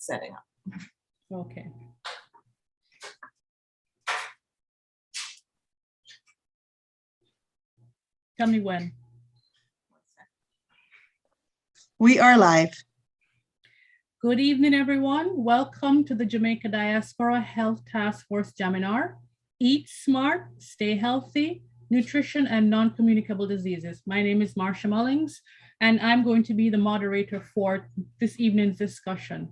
setting up. Okay. Tell me when. We are live. Good evening, everyone. Welcome to the Jamaica Diaspora Health Task Force Jaminar. Eat smart, stay healthy, nutrition and non-communicable diseases. My name is Marsha Mullings, and I'm going to be the moderator for this evening's discussion.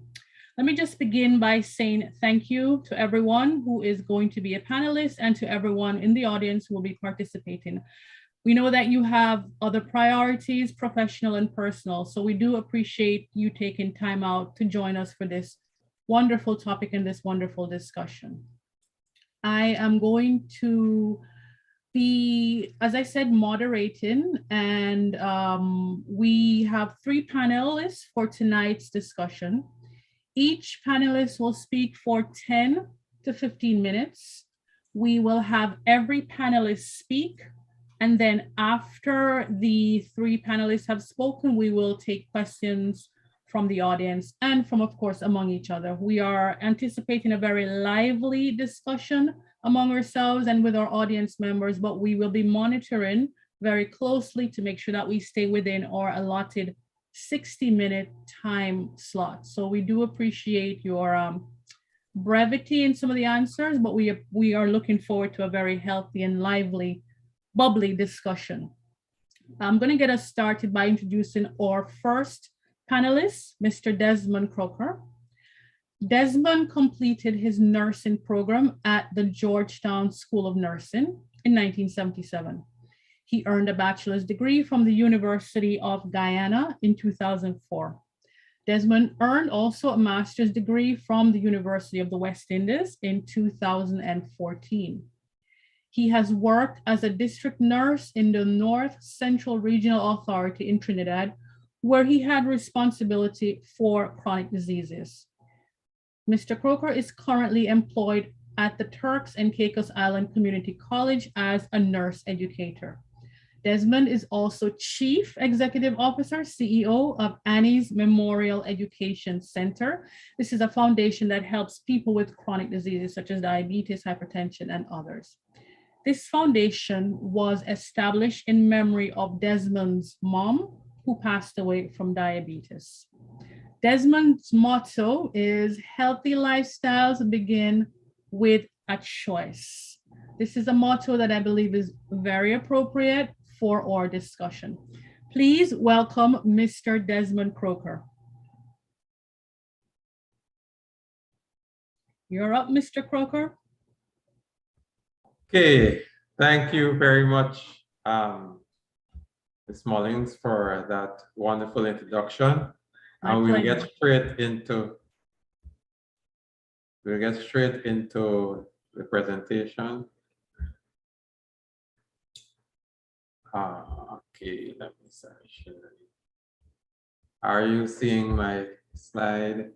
Let me just begin by saying thank you to everyone who is going to be a panelist and to everyone in the audience who will be participating. We know that you have other priorities, professional and personal, so we do appreciate you taking time out to join us for this wonderful topic and this wonderful discussion. I am going to be, as I said, moderating, and we have 3 panelists for tonight's discussion. Each panelist will speak for 10 to 15 minutes. We will have every panelist speak, and then after the 3 panelists have spoken, we will take questions from the audience and from, of course, among each other. We are anticipating a very lively discussion among ourselves and with our audience members, but we will be monitoring very closely to make sure that we stay within our allotted 60-minute time slot. So we do appreciate your brevity in some of the answers, but we are looking forward to a very healthy and lively, bubbly discussion. I'm going to get us started by introducing our first panelist, Mr. Desmond Croker. Desmond completed his nursing program at the Georgetown School of Nursing in 1977. He earned a bachelor's degree from the University of Guyana in 2004. Desmond earned also a master's degree from the University of the West Indies in 2014. He has worked as a district nurse in the North Central Regional Authority in Trinidad, where he had responsibility for chronic diseases. Mr. Croker is currently employed at the Turks and Caicos Island Community College as a nurse educator. Desmond is also Chief Executive Officer, CEO of Annie's Memorial Education Center. This is a foundation that helps people with chronic diseases such as diabetes, hypertension, and others. This foundation was established in memory of Desmond's mom, who passed away from diabetes. Desmond's motto is healthy lifestyles begin with a choice. This is a motto that I believe is very appropriate for our discussion. Please welcome Mr. Desmond Croker. You're up, Mr. Croker. Okay, thank you very much, Ms. Mullings, for that wonderful introduction. And we'll get straight into the presentation. Okay, let me share. Are you seeing my slide?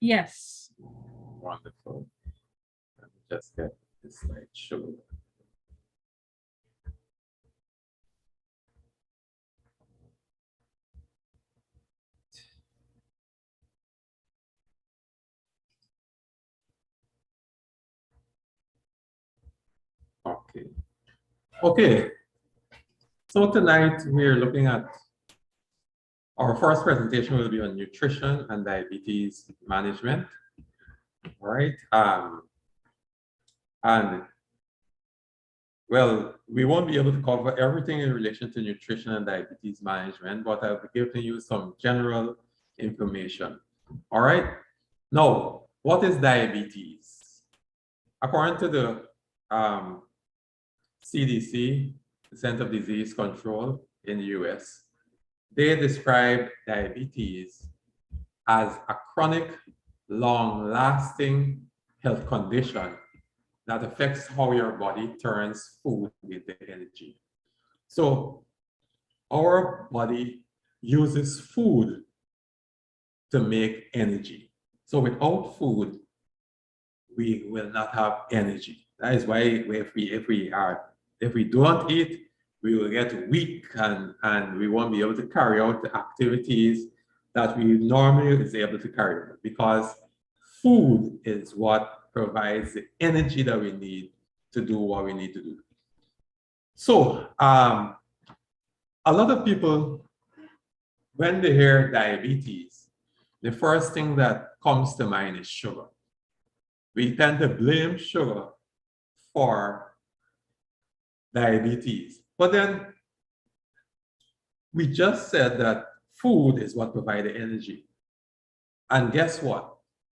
Yes. Wonderful. Let me just get this slide shown. Okay. So tonight we're looking at our first presentation will be on nutrition and diabetes management. All right. And well, we won't be able to cover everything in relation to nutrition and diabetes management, but I'll be giving you some general information. All right. Now, what is diabetes? According to the CDC, the Center for Disease Control in the US, they describe diabetes as a chronic, long-lasting health condition that affects how your body turns food into energy. So our body uses food to make energy. So without food, we will not have energy. That is why if we don't eat, we will get weak and we won't be able to carry out the activities that we normally is able to carry out, because food is what provides the energy that we need to do what we need to do. So a lot of people, when they hear diabetes, the first thing that comes to mind is sugar. We tend to blame sugar for diabetes. But then we just said that food is what provides the energy. And guess what?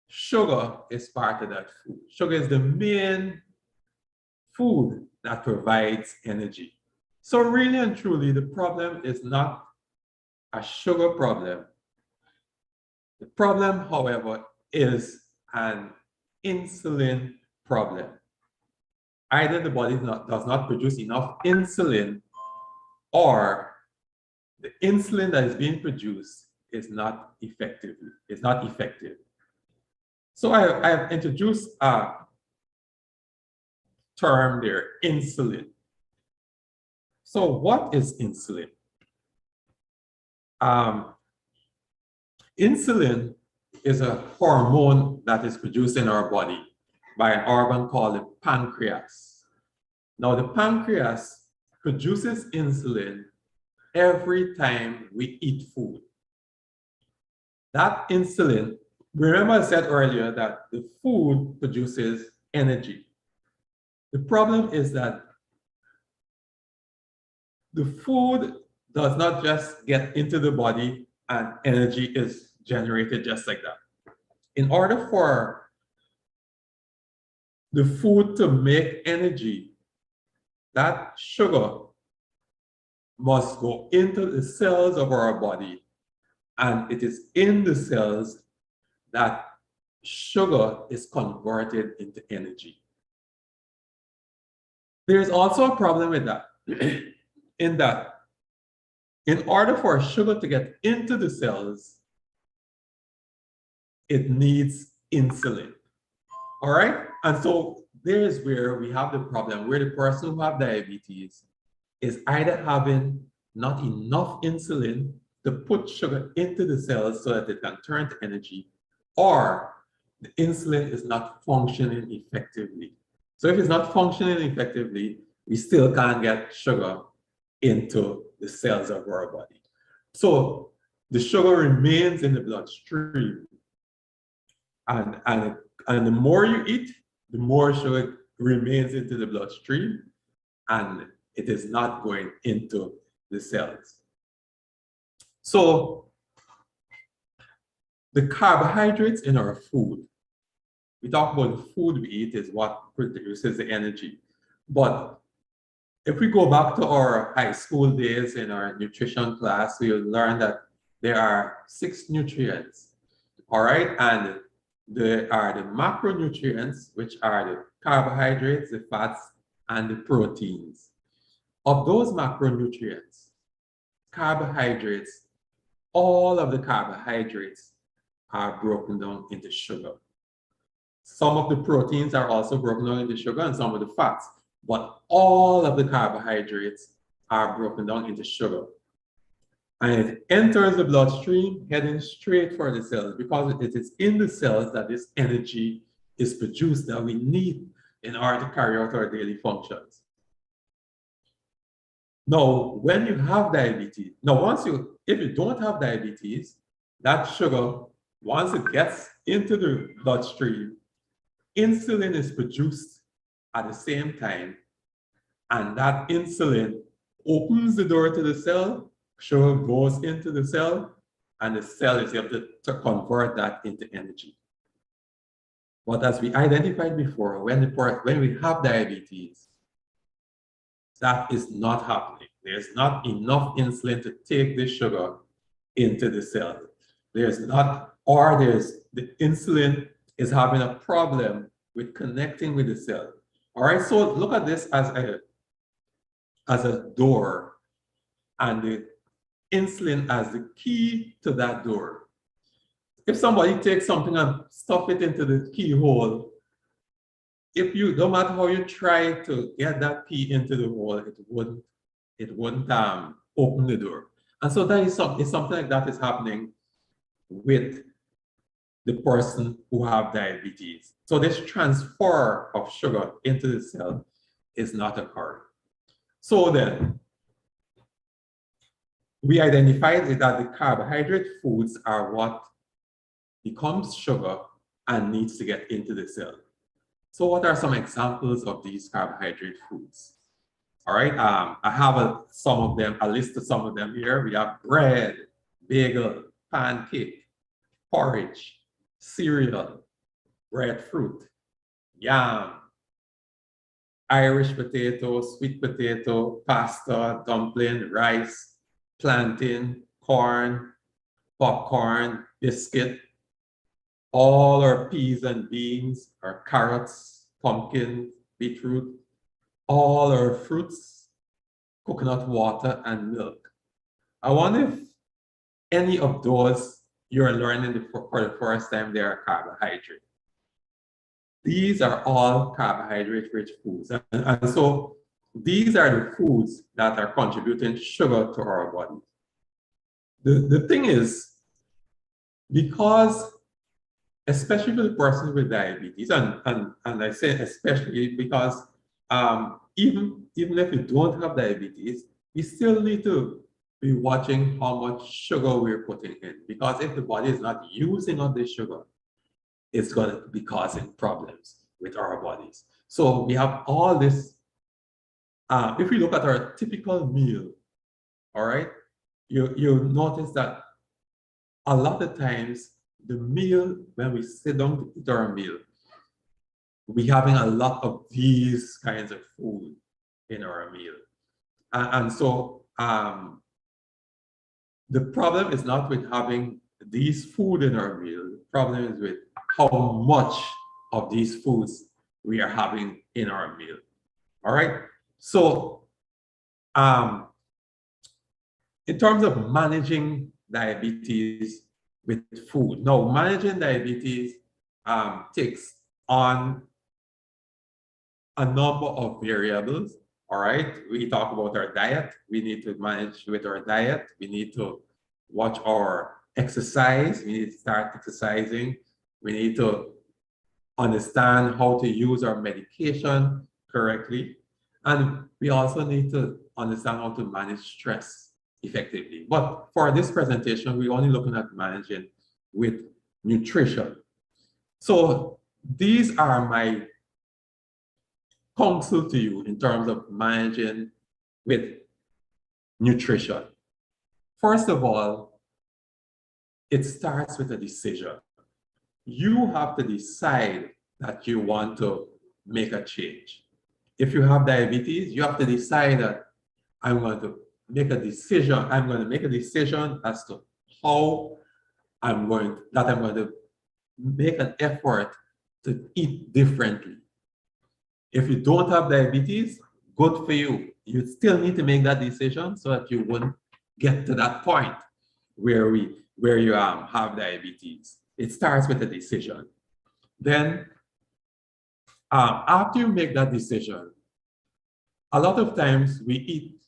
Sugar is part of that food. Sugar is the main food that provides energy. So really and truly, the problem is not a sugar problem. The problem, however, is an insulin problem. Either the body does not produce enough insulin, or the insulin that is being produced is not effective. So I have introduced a term there, insulin. So what is insulin? Insulin is a hormone that is produced in our body by an organ called the pancreas. Now, the pancreas produces insulin every time we eat food. That insulin, remember I said earlier that the food produces energy. The problem is that the food does not just get into the body and energy is generated just like that. In order for the food to make energy, that sugar must go into the cells of our body, and it is in the cells that sugar is converted into energy. There's also a problem with that, in that in order for sugar to get into the cells, it needs insulin. All right? And so there's where we have the problem, where the person who has diabetes is either having not enough insulin to put sugar into the cells so that it can turn to energy, or the insulin is not functioning effectively. So if it's not functioning effectively, we still can't get sugar into the cells of our body. So the sugar remains in the bloodstream. And the more you eat, the more sugar remains into the bloodstream, and it is not going into the cells. So the carbohydrates in our food, we talk about the food we eat is what produces the energy. But if we go back to our high school days in our nutrition class, we'll learn that there are 6 nutrients, all right? And there are the macronutrients, which are the carbohydrates, the fats, and the proteins. Of those macronutrients, carbohydrates, all of the carbohydrates are broken down into sugar. Some of the proteins are also broken down into sugar, and some of the fats, but all of the carbohydrates are broken down into sugar. And it enters the bloodstream heading straight for the cells, because it is in the cells that this energy is produced that we need in order to carry out our daily functions. Now, when you have diabetes, if you don't have diabetes, that sugar, once it gets into the bloodstream, insulin is produced at the same time, and that insulin opens the door to the cell, sugar goes into the cell, and the cell is able to convert that into energy. But as we identified before, when we have diabetes, that is not happening. There's not enough insulin to take the sugar into the cell. The insulin is having a problem with connecting with the cell. All right, so look at this as a door, and the insulin as the key to that door. If somebody takes something and stuff it into the keyhole, no matter how you try to get that key into the hole, it wouldn't open the door. And so that is something like that is happening with the person who have diabetes. So this transfer of sugar into the cell is not occurring. So then, we identified that the carbohydrate foods are what becomes sugar and needs to get into the cell. So what are some examples of these carbohydrate foods? All right, I have some of them, a list of some of them here. We have bread, bagel, pancake, porridge, cereal, breadfruit, yam, Irish potato, sweet potato, pasta, dumpling, rice, plantain, corn, popcorn, biscuit, all our peas and beans, our carrots, pumpkin, beetroot, all our fruits, coconut water, and milk. I wonder if any of those you're learning for the first time, they are carbohydrate. These are all carbohydrate-rich foods. And so these are the foods that are contributing sugar to our body. The thing is, because especially for the person with diabetes, and I say especially because even if you don't have diabetes, you still need to be watching how much sugar we're putting in, because if the body is not using up the sugar, it's going to be causing problems with our bodies. So we have all this. If we look at our typical meal, all right, you'll notice that a lot of times the meal, when we sit down to eat our meal, we're having a lot of these kinds of food in our meal. And so the problem is not with having these food in our meal. The problem is with how much of these foods we are having in our meal. All right. So in terms of managing diabetes with food, now managing diabetes takes on a number of variables. All right, we talk about our diet. We need to manage with our diet. We need to watch our exercise. We need to start exercising. We need to understand how to use our medication correctly. And we also need to understand how to manage stress effectively. But for this presentation, we're only looking at managing with nutrition. So these are my counsel to you in terms of managing with nutrition. First of all, it starts with a decision. You have to decide that you want to make a change. If you have diabetes, you have to decide that I'm going to make a decision. I'm going to make a decision as to how I'm going to make an effort to eat differently. If you don't have diabetes, good for you. You still need to make that decision so that you wouldn't get to that point where you have diabetes. It starts with a decision. Then, after you make that decision, a lot of times we eat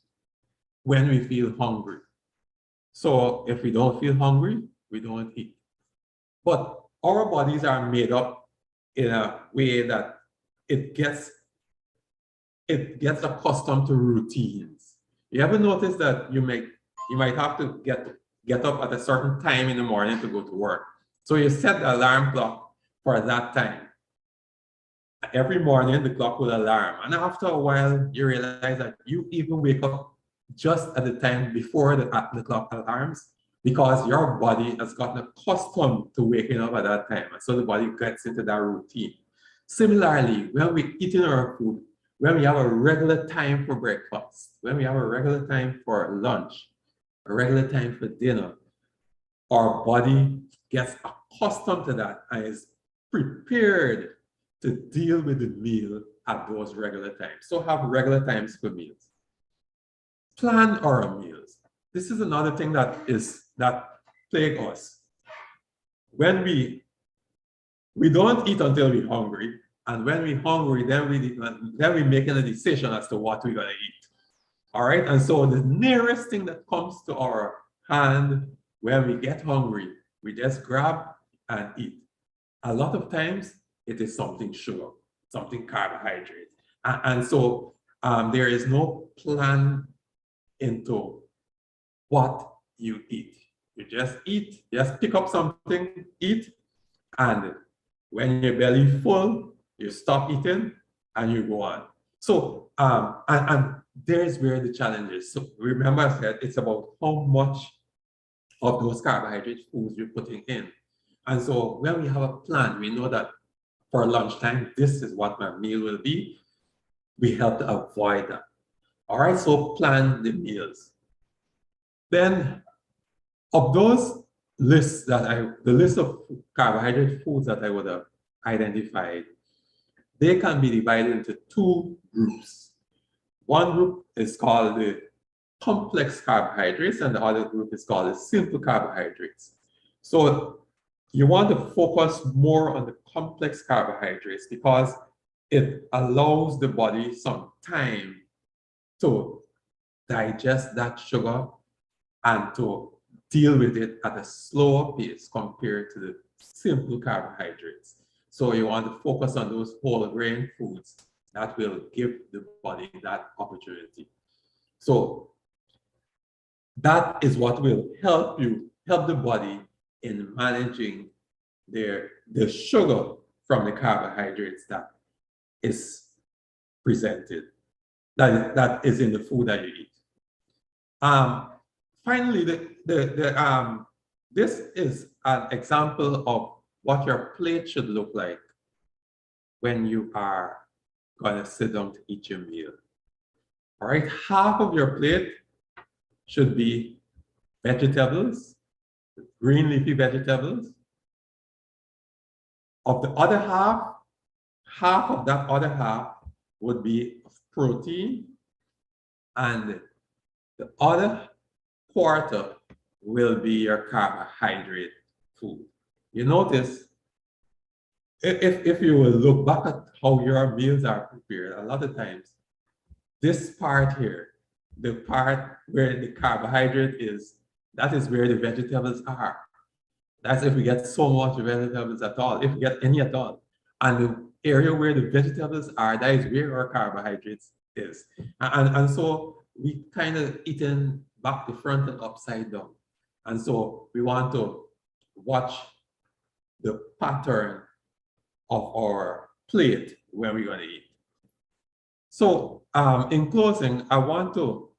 when we feel hungry. So if we don't feel hungry, we don't eat. But our bodies are made up in a way that it gets accustomed to routines. You ever notice that you might have to get up at a certain time in the morning to go to work. So you set the alarm clock for that time. Every morning the clock will alarm. And after a while, you realize that you even wake up just at the time before the clock alarms, because your body has gotten accustomed to waking up at that time. And so the body gets into that routine. Similarly, when we're eating our food, when we have a regular time for breakfast, when we have a regular time for lunch, a regular time for dinner, our body gets accustomed to that and is prepared to deal with the meal at those regular times. So have regular times for meals. Plan our meals. This is another thing that plagues us. When we don't eat until we're hungry, and when we're hungry, then we're making a decision as to what we're gonna eat. All right, and so the nearest thing that comes to our hand when we get hungry We just grab and eat. A lot of times it is something sugar, something carbohydrate. And so there is no plan into what you eat. You just eat, just pick up something, eat, and when your belly full, you stop eating and you go on. So, and there's where the challenge is. So remember I said it's about how much of those carbohydrate foods you're putting in. And so when we have a plan, we know that for lunchtime, this is what my meal will be. We help to avoid that. All right, so plan the meals. Then of those lists the list of carbohydrate foods that I would have identified, they can be divided into two groups. One group is called the complex carbohydrates, and the other group is called the simple carbohydrates. So you want to focus more on the complex carbohydrates because it allows the body some time to digest that sugar and to deal with it at a slower pace compared to the simple carbohydrates. So you want to focus on those whole grain foods that will give the body that opportunity. So that is what will help the body in managing the sugar from the carbohydrates that is presented, that is in the food that you eat. Finally, this is an example of what your plate should look like when you are going to sit down to eat your meal. All right, half of your plate should be vegetables, green leafy vegetables. Of the other half of that other half would be protein, and the other quarter will be your carbohydrate food. You notice, if you will look back at how your meals are prepared, a lot of times, this part here, the part where the carbohydrate is, that is where the vegetables are. That's if we get so much vegetables at all, if we get any at all. And the area where the vegetables are, that is where our carbohydrates is. And so we kind of eaten back to front and upside down. And so we want to watch the pattern of our plate when we're going to eat. So in closing, I want to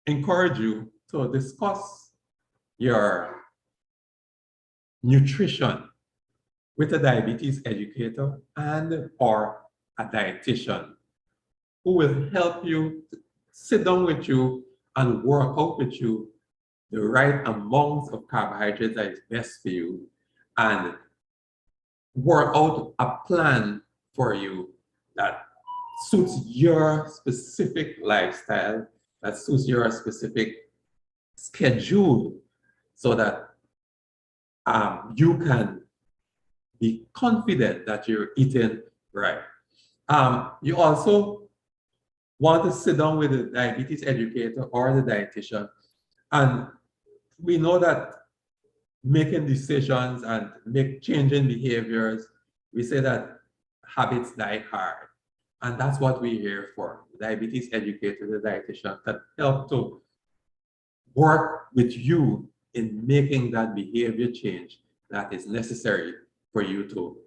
encourage you to discuss your nutrition with a diabetes educator and or a dietitian who will help you sit down with you and work out with you the right amount of carbohydrates that is best for you and work out a plan for you that suits your specific lifestyle, that suits your specific schedule, so that you can be confident that you're eating right. You also want to sit down with the diabetes educator or the dietitian, and we know that making decisions and changing behaviors, we say that habits die hard, and that's what we're here for. The diabetes educator, the dietitian, that help to work with you in making that behavior change that is necessary for you to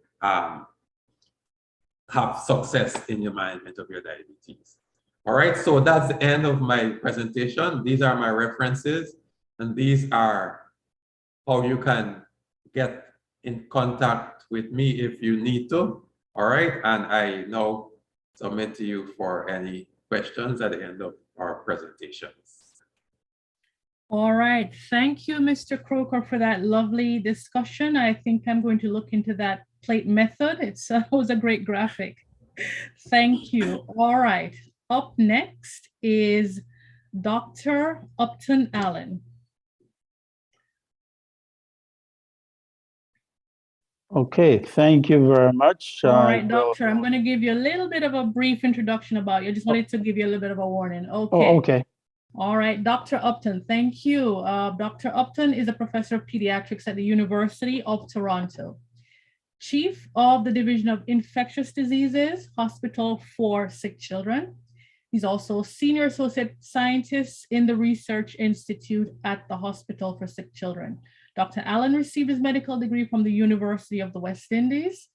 have success in your management of your diabetes. All right, so that's the end of my presentation. These are my references, and these are how you can get in contact with me if you need to. All right, and I now submit to you for any questions at the end of our presentations. All right. Thank you, Mr. Croker, for that lovely discussion. I think I'm going to look into that plate method. It was a great graphic. Thank you. All right. Up next is Dr. Upton Allen. Okay, thank you very much. All right, doctor, I'm going to give you a little bit of a brief introduction about you. I just wanted to give you a little bit of a warning. Okay. Oh, okay. All right, Dr. Upton, thank you. Dr. Upton is a professor of pediatrics at the University of Toronto, chief of the Division of Infectious Diseases, Hospital for Sick Children. He's also senior associate scientist in the Research Institute at the Hospital for Sick Children. Dr. Allen received his medical degree from the University of the West Indies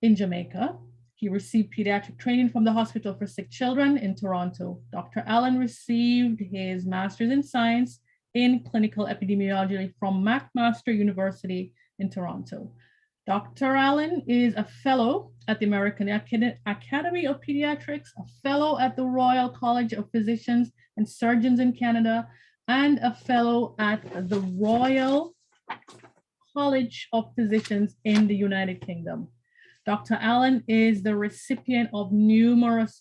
in Jamaica. He received pediatric training from the Hospital for Sick Children in Toronto. Dr. Allen received his master's in science in clinical epidemiology from McMaster University in Toronto. Dr. Allen is a fellow at the American Academy of Pediatrics, a fellow at the Royal College of Physicians and Surgeons in Canada, and a fellow at the Royal College of Physicians in the United Kingdom. Dr. Allen is the recipient of numerous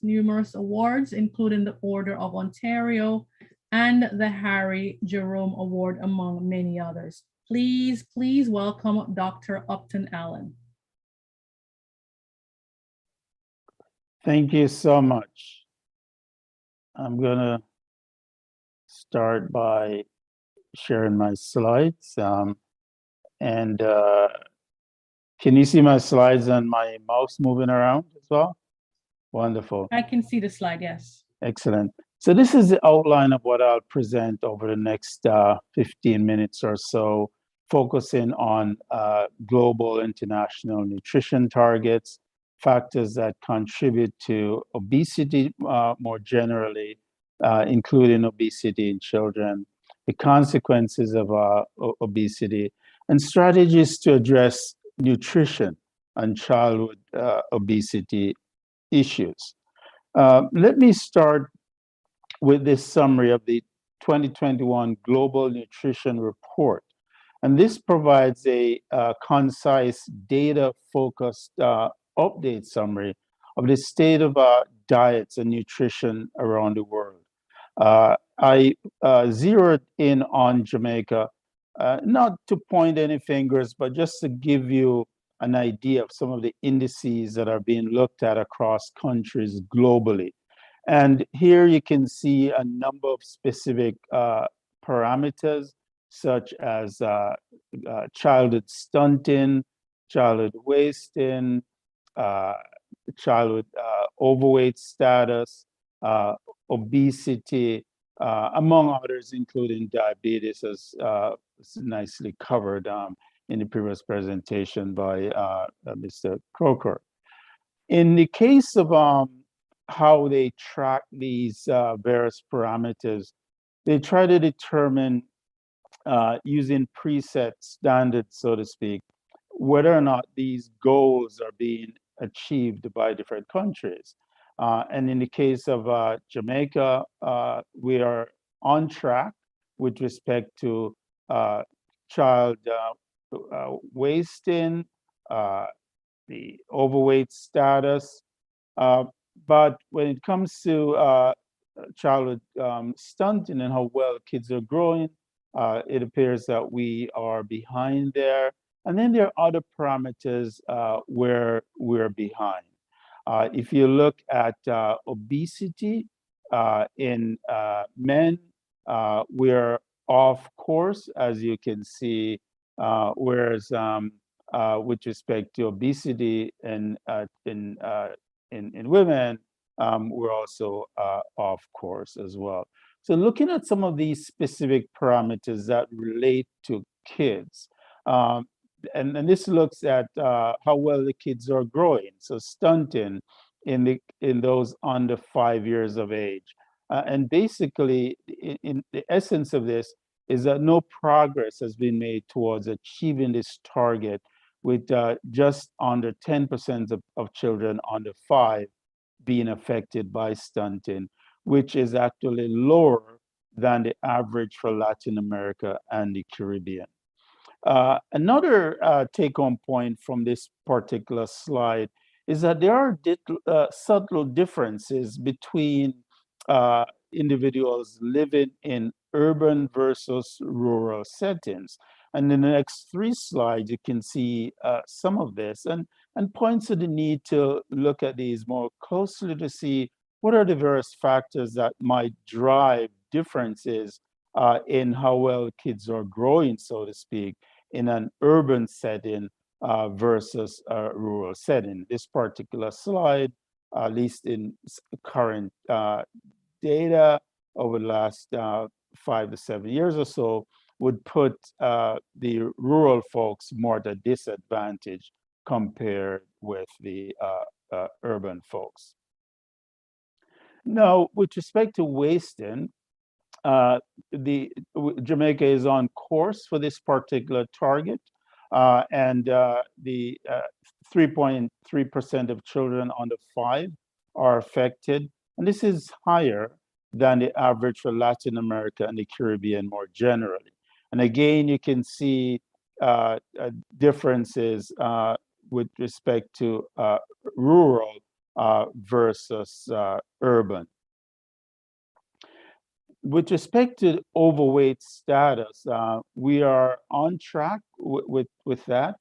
awards, including the Order of Ontario and the Harry Jerome Award, among many others. Please welcome Dr. Upton Allen. Thank you so much. I'm gonna start by sharing my slides. Can you see my slides and my mouse moving around as well? Wonderful. I can see the slide, yes. Excellent. So this is the outline of what I'll present over the next 15 minutes or so, focusing on global international nutrition targets, factors that contribute to obesity more generally, including obesity in children, the consequences of obesity, and strategies to address nutrition and childhood obesity issues. Let me start with this summary of the 2021 Global Nutrition Report. And this provides a concise, data-focused update summary of the state of diets and nutrition around the world. I zeroed in on Jamaica, not to point any fingers, but just to give you an idea of some of the indices that are being looked at across countries globally. And here you can see a number of specific parameters, such as childhood stunting, childhood wasting, childhood overweight status, obesity, among others, including diabetes, as nicely covered in the previous presentation by Mr. Croker. In the case of how they track these various parameters, they try to determine using preset standards, so to speak, whether or not these goals are being achieved by different countries. And in the case of Jamaica, we are on track with respect to child wasting, the overweight status. But when it comes to childhood stunting and how well kids are growing, it appears that we are behind there. And then there are other parameters where we're behind. If you look at obesity in men, we're off course, as you can see, whereas with respect to obesity in women, we're also off course as well. So looking at some of these specific parameters that relate to kids, and this looks at how well the kids are growing. So stunting in those under 5 years of age. And basically, in the essence of this is that no progress has been made towards achieving this target, with just under 10% of children under 5 being affected by stunting, which is actually lower than the average for Latin America and the Caribbean. Another take-home point from this particular slide is that there are subtle differences between individuals living in urban versus rural settings. And in the next 3 slides, you can see some of this and points to the need to look at these more closely to see what are the various factors that might drive differences in how well kids are growing, so to speak, in an urban setting versus a rural setting. This particular slide, at least in current data over the last 5 to 7 years or so, would put the rural folks more at a disadvantage compared with the urban folks. Now, with respect to wasting, Jamaica is on course for this particular target, and the 3.3% of children under 5 are affected, and this is higher than the average for Latin America and the Caribbean more generally. And again, you can see differences with respect to rural versus urban. With respect to overweight status, we are on track with that.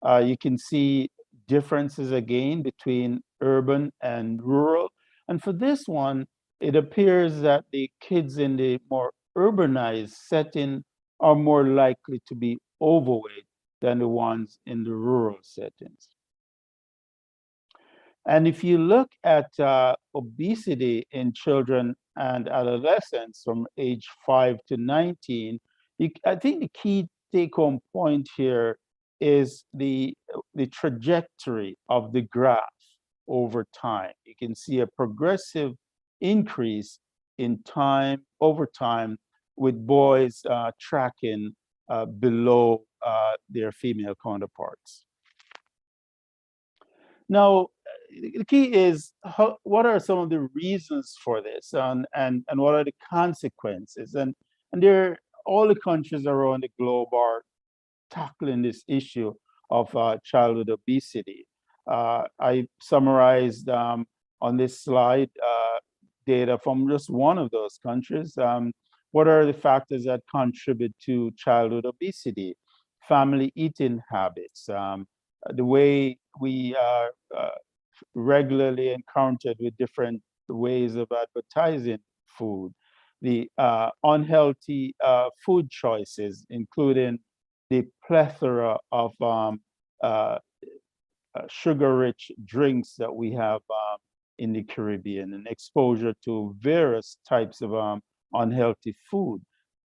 You can see differences again between urban and rural. And for this one, it appears that the kids in the more urbanized setting are more likely to be overweight than the ones in the rural settings. And if you look at obesity in children and adolescents from age 5 to 19, I think the key take-home point here is the trajectory of the graph over time. You can see a progressive increase in time over time, with boys tracking below their female counterparts. Now, the key is what are some of the reasons for this, and what are the consequences? And all the countries around the globe are tackling this issue of childhood obesity. I summarized on this slide data from just one of those countries. What are the factors that contribute to childhood obesity? Family eating habits, the way we are regularly encountered with different ways of advertising food, the unhealthy food choices, including the plethora of sugar-rich drinks that we have in the Caribbean, and exposure to various types of unhealthy food,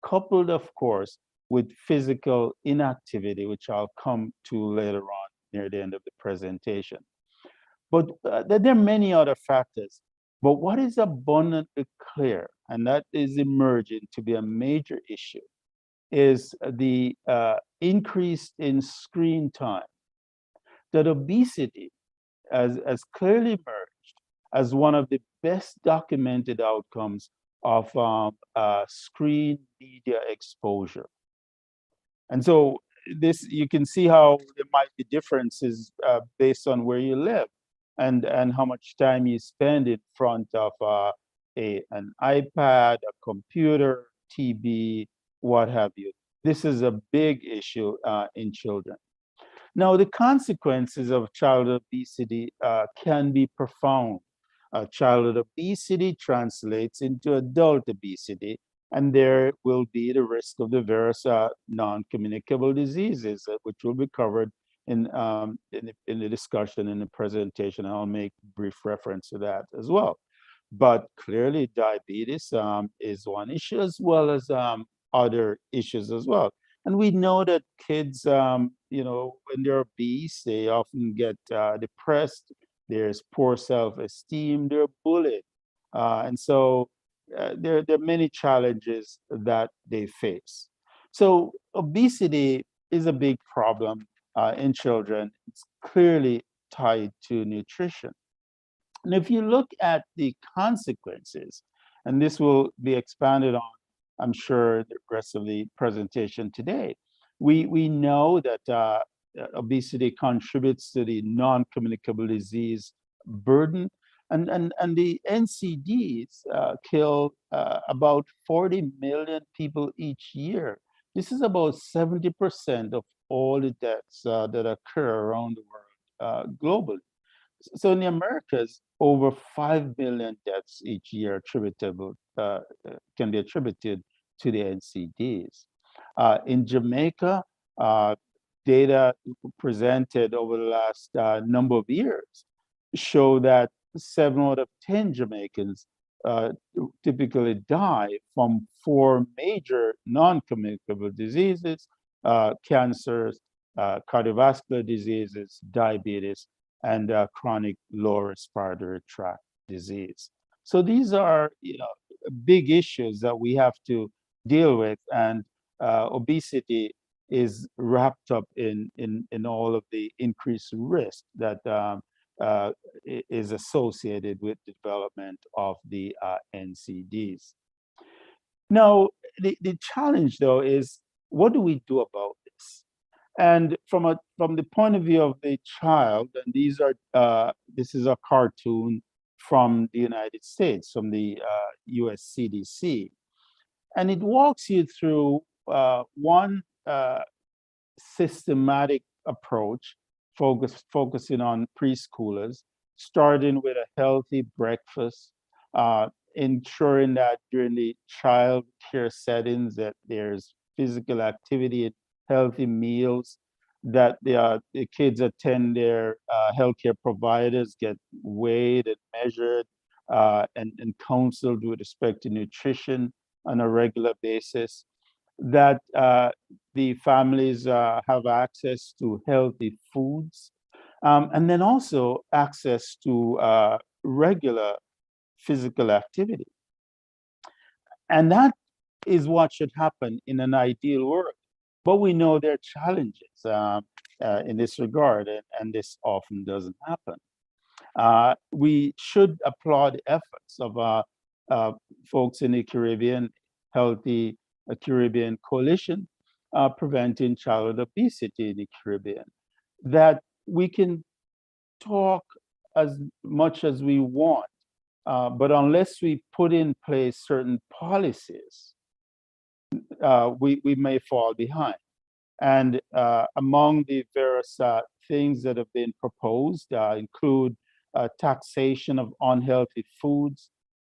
coupled, of course, with physical inactivity, which I'll come to later on near the end of the presentation. But there are many other factors. But what is abundantly clear, and that is emerging to be a major issue, is the increase in screen time. That obesity has clearly emerged as one of the best documented outcomes of screen media exposure. And so you can see how there might be differences based on where you live and how much time you spend in front of an iPad, a computer, TV, what have you. This is a big issue in children. Now, the consequences of childhood obesity can be profound. Childhood obesity translates into adult obesity, and there will be the risk of the various non-communicable diseases, which will be covered in the discussion in the presentation. I'll make brief reference to that as well. But clearly, diabetes is one issue, as well as other issues as well. And we know that kids, when they're obese, they often get depressed. There's poor self-esteem. They're bullied, and so there are many challenges that they face. So obesity is a big problem in children. It's clearly tied to nutrition. And if you look at the consequences, and this will be expanded on, I'm sure, the rest of the presentation today, we know that obesity contributes to the non-communicable disease burden, and the NCDs kill about 40 million people each year. This is about 70% of all the deaths that occur around the world globally. So in the Americas, over 5 million deaths each year attributable can be attributed to the NCDs. In Jamaica, data presented over the last number of years show that 7 out of 10 Jamaicans typically die from 4 major non-communicable diseases: cancers, cardiovascular diseases, diabetes, and chronic lower respiratory tract disease. So these are, big issues that we have to deal with, and obesity is wrapped up in all of the increased risk that is associated with the development of the NCDs. Now, the challenge, though, is what do we do about this? And from the point of view of the child, and this is a cartoon from the United States, from the US CDC, and it walks you through one systematic approach focusing on preschoolers, starting with a healthy breakfast, ensuring that during the child care settings that there's physical activity and healthy meals, that the kids attend their healthcare providers, get weighed and measured, and counseled with respect to nutrition on a regular basis, that the families have access to healthy foods, and then also access to regular physical activity. And that is what should happen in an ideal world. But we know there are challenges in this regard, and this often doesn't happen. We should applaud the efforts of folks in the Caribbean, Healthy Caribbean Coalition, Preventing Childhood Obesity in the Caribbean, that we can talk as much as we want, but unless we put in place certain policies, we may fall behind. And among the various things that have been proposed include taxation of unhealthy foods,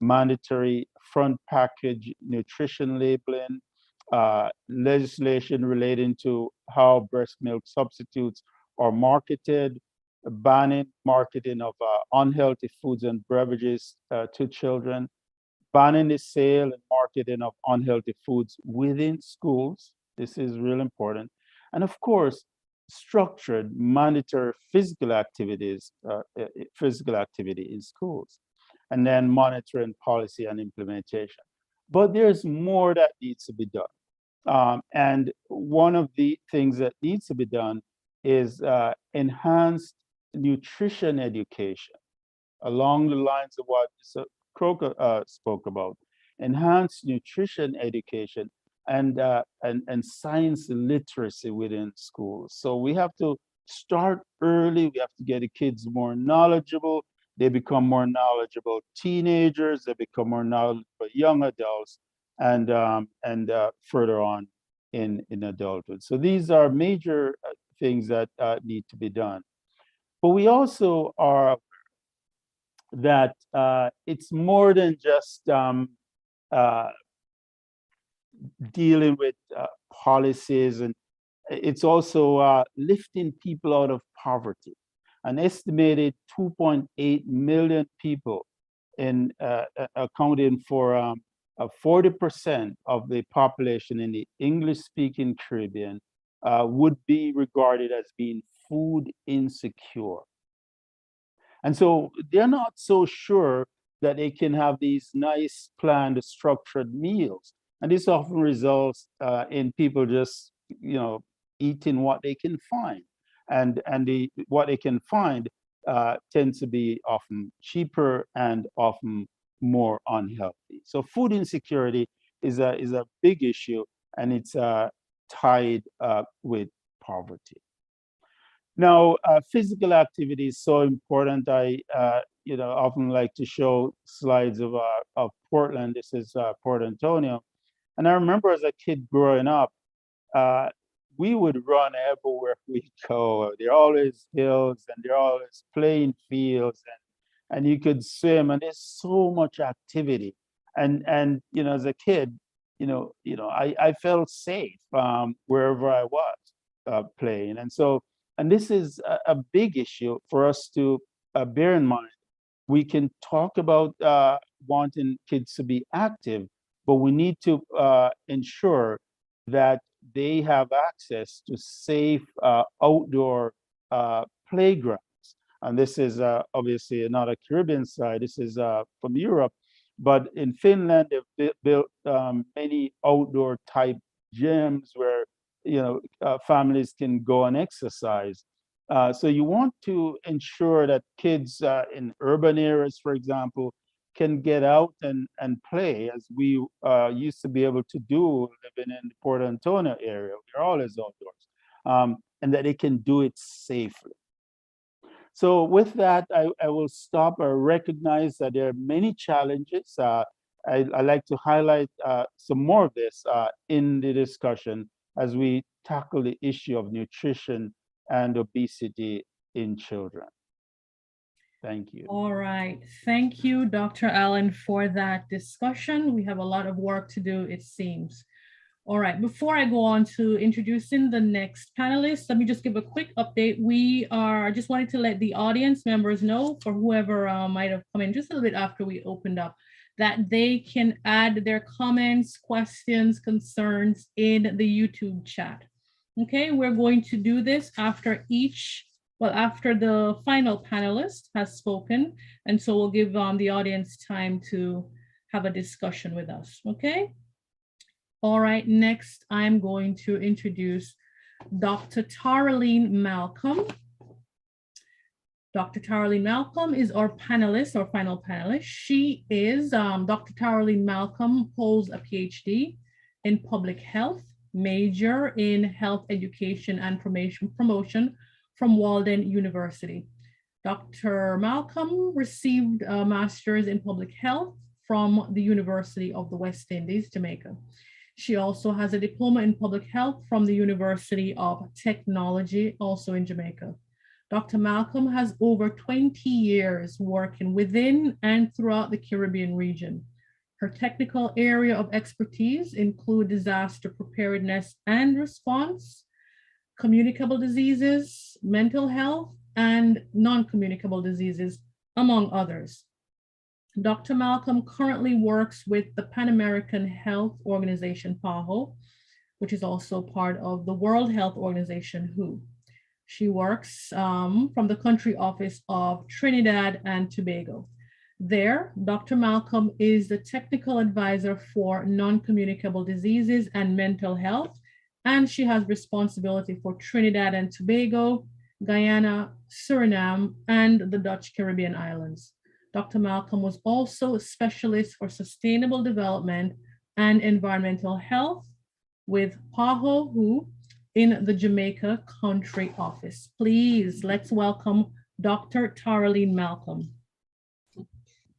mandatory front package nutrition labeling, legislation relating to how breast milk substitutes are marketed, banning marketing of unhealthy foods and beverages to children, banning the sale and marketing of unhealthy foods within schools. This is real important. And of course, structured mandatory physical activity in schools, and then monitoring policy and implementation. But there's more that needs to be done. And one of the things that needs to be done is enhanced nutrition education along the lines of what Croker spoke about, enhanced nutrition education and science literacy within schools. So we have to start early. We have to get the kids more knowledgeable. They become more knowledgeable teenagers. They become more knowledgeable young adults, and further on in adulthood. So these are major things that need to be done. But we also are that it's more than just dealing with policies, and it's also lifting people out of poverty. An estimated 2.8 million people in accounting for 40% of the population in the English-speaking Caribbean would be regarded as being food insecure. And so they're not so sure that they can have these nice, planned, structured meals. And this often results in people just, eating what they can find. And what they can find tends to be often cheaper and often more unhealthy. So food insecurity is a big issue, and it's tied with poverty. Now, physical activity is so important. I often like to show slides of Portland. This is Port Antonio. And I remember as a kid growing up, we would run everywhere we go. There are always hills and there are always playing fields and you could swim and there's so much activity. And you know, as a kid, I felt safe wherever I was playing. And this is a big issue for us to bear in mind. We can talk about wanting kids to be active, but we need to ensure that they have access to safe outdoor playgrounds. And this is obviously not a Caribbean side, this is from Europe. But in Finland, they've built many outdoor type gyms where families can go and exercise. So you want to ensure that kids in urban areas, for example, can get out and play, as we used to be able to do living in the Port Antonio area. We're always outdoors, and that they can do it safely. So with that, I will stop. I recognize that there are many challenges. I like to highlight some more of this in the discussion as we tackle the issue of nutrition and obesity in children. Thank you. All right. Thank you, Dr. Allen, for that discussion. We have a lot of work to do, it seems. All right, before I go on to introducing the next panelist, let me just give a quick update. I just wanted to let the audience members know, for whoever might have come in just a little bit after we opened up, that they can add their comments, questions, concerns in the YouTube chat. Okay, we're going to do this after the final panelist has spoken. And so we'll give the audience time to have a discussion with us, okay? All right, next I'm going to introduce Dr. Taraline Malcolm. Dr. Taraline Malcolm is our panelist, our final panelist. She is, Dr. Taraline Malcolm holds a PhD in public health, major in health education and promotion from Walden University. Dr. Malcolm received a master's in public health from the University of the West Indies, Jamaica. She also has a diploma in public health from the University of Technology, also in Jamaica. Dr. Malcolm has over 20 years working within and throughout the Caribbean region. Her technical area of expertise include disaster preparedness and response, communicable diseases, mental health, and non-communicable diseases, among others. Dr. Malcolm currently works with the Pan American Health Organization, PAHO, which is also part of the World Health Organization, WHO. She works from the country office of Trinidad and Tobago. There, Dr. Malcolm is the technical advisor for non-communicable diseases and mental health, and she has responsibility for Trinidad and Tobago, Guyana, Suriname, and the Dutch Caribbean islands. Dr. Malcolm was also a specialist for sustainable development and environmental health with PAHO WHO in the Jamaica country office. Please, let's welcome Dr. Taraline Malcolm.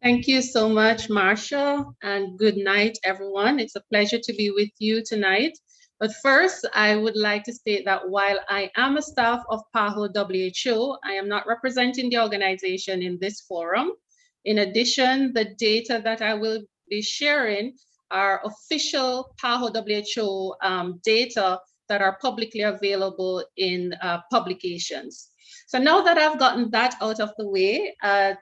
Thank you so much, Marsha, and good night, everyone. It's a pleasure to be with you tonight. But first, I would like to state that while I am a staff of PAHO WHO, I am not representing the organization in this forum. In addition, the data that I will be sharing are official PAHO WHO data that are publicly available in publications. So now that I've gotten that out of the way,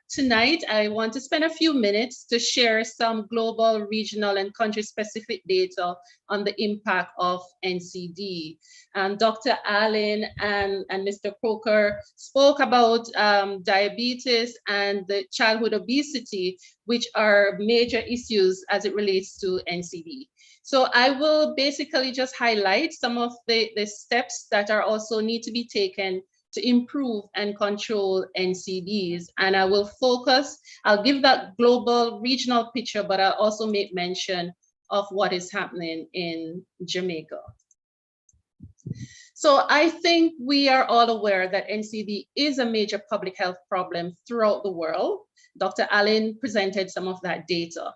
tonight I want to spend a few minutes to share some global, regional, and country-specific data on the impact of NCD. And Dr. Allen and Mr. Croker spoke about diabetes and the childhood obesity, which are major issues as it relates to NCD. So I will basically just highlight some of the steps that are also need to be taken to improve and control NCDs. And I will focus, I'll give that global regional picture, but I'll also make mention of what is happening in Jamaica. So I think we are all aware that NCD is a major public health problem throughout the world. Dr. Allen presented some of that data.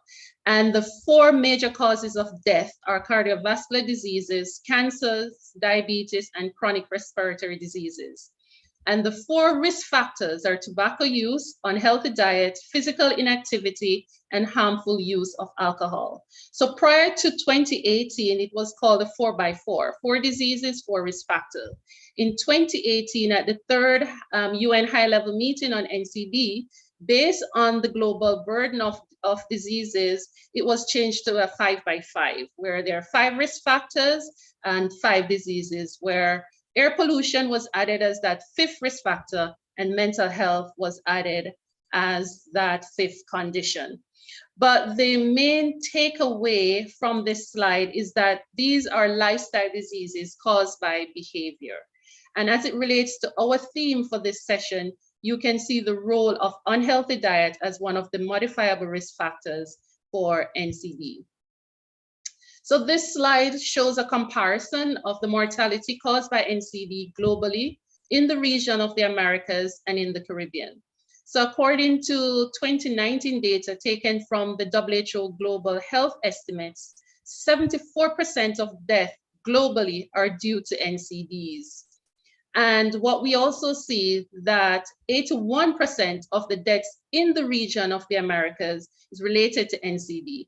And the 4 major causes of death are cardiovascular diseases, cancers, diabetes, and chronic respiratory diseases. And the 4 risk factors are tobacco use, unhealthy diet, physical inactivity, and harmful use of alcohol. So prior to 2018, it was called a 4x4, 4 diseases, 4 risk factors. In 2018, at the 3rd UN high-level meeting on NCD, based on the global burden of diseases, it was changed to a 5x5, where there are 5 risk factors and 5 diseases, where air pollution was added as that 5th risk factor, and mental health was added as that 5th condition. But the main takeaway from this slide is that these are lifestyle diseases caused by behavior. And as it relates to our theme for this session, you can see the role of unhealthy diet as one of the modifiable risk factors for NCD. So this slide shows a comparison of the mortality caused by NCD globally in the region of the Americas and in the Caribbean. So according to 2019 data taken from the WHO Global Health Estimates, 74% of death globally are due to NCDs. And what we also see that 81% of the deaths in the region of the Americas is related to NCD.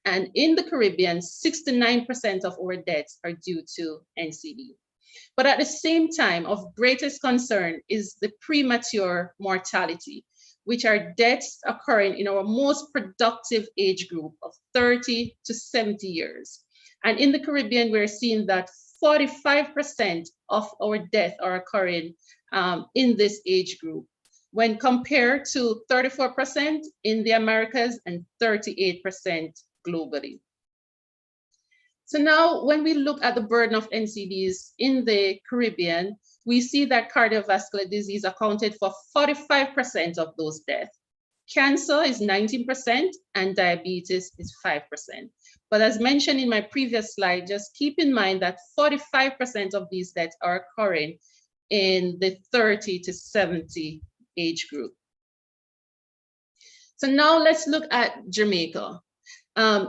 And in the Caribbean, 69% of our deaths are due to NCD. But at the same time, of greatest concern is the premature mortality, which are deaths occurring in our most productive age group of 30 to 70 years. And in the Caribbean, we're seeing that 45% of our deaths are occurring in this age group, when compared to 34% in the Americas and 38% globally. So now when we look at the burden of NCDs in the Caribbean, we see that cardiovascular disease accounted for 45% of those deaths. Cancer is 19% and diabetes is 5%. But as mentioned in my previous slide, just keep in mind that 45% of these deaths are occurring in the 30 to 70 age group. So now let's look at Jamaica.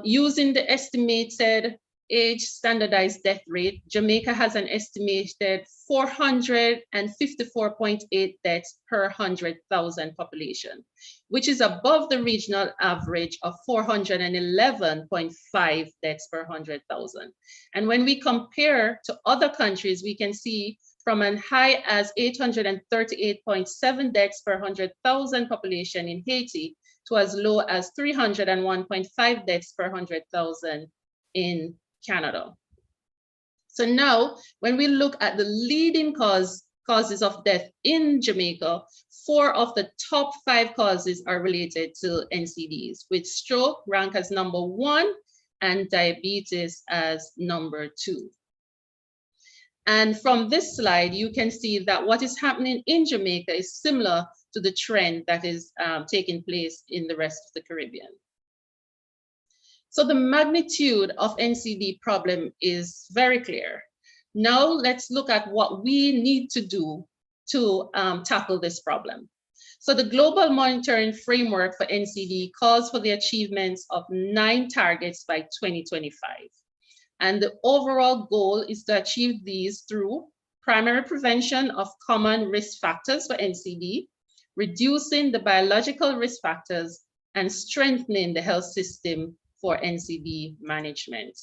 Using the estimated age standardized death rate, Jamaica has an estimated 454.8 deaths per 100,000 population, which is above the regional average of 411.5 deaths per 100,000. And when we compare to other countries, we can see from as high as 838.7 deaths per 100,000 population in Haiti to as low as 301.5 deaths per 100,000 in Canada. So now, when we look at the leading causes of death in Jamaica, 4 of the top 5 causes are related to NCDs, with stroke rank as number 1 and diabetes as number 2. And from this slide, you can see that what is happening in Jamaica is similar to the trend that is taking place in the rest of the Caribbean. So the magnitude of NCD problem is very clear. Now let's look at what we need to do to tackle this problem. So the global monitoring framework for NCD calls for the achievements of 9 targets by 2025. And the overall goal is to achieve these through primary prevention of common risk factors for NCD, reducing the biological risk factors, and strengthening the health system for NCD management.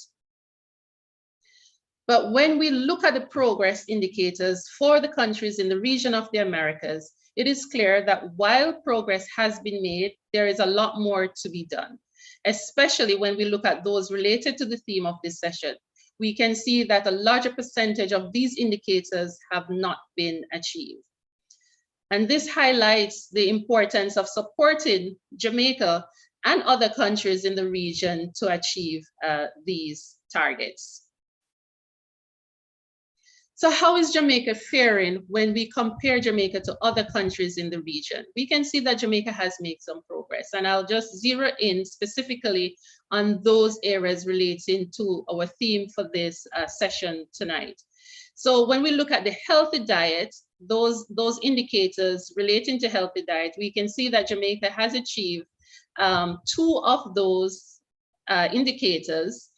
But when we look at the progress indicators for the countries in the region of the Americas, it is clear that while progress has been made, there is a lot more to be done, especially when we look at those related to the theme of this session. We can see that a larger percentage of these indicators have not been achieved. And this highlights the importance of supporting Jamaica and other countries in the region to achieve these targets. So how is Jamaica faring when we compare Jamaica to other countries in the region? We can see that Jamaica has made some progress, and I'll just zero in specifically on those areas relating to our theme for this session tonight. So when we look at the healthy diet, those indicators relating to healthy diet, we can see that Jamaica has achieved 2 of those indicators,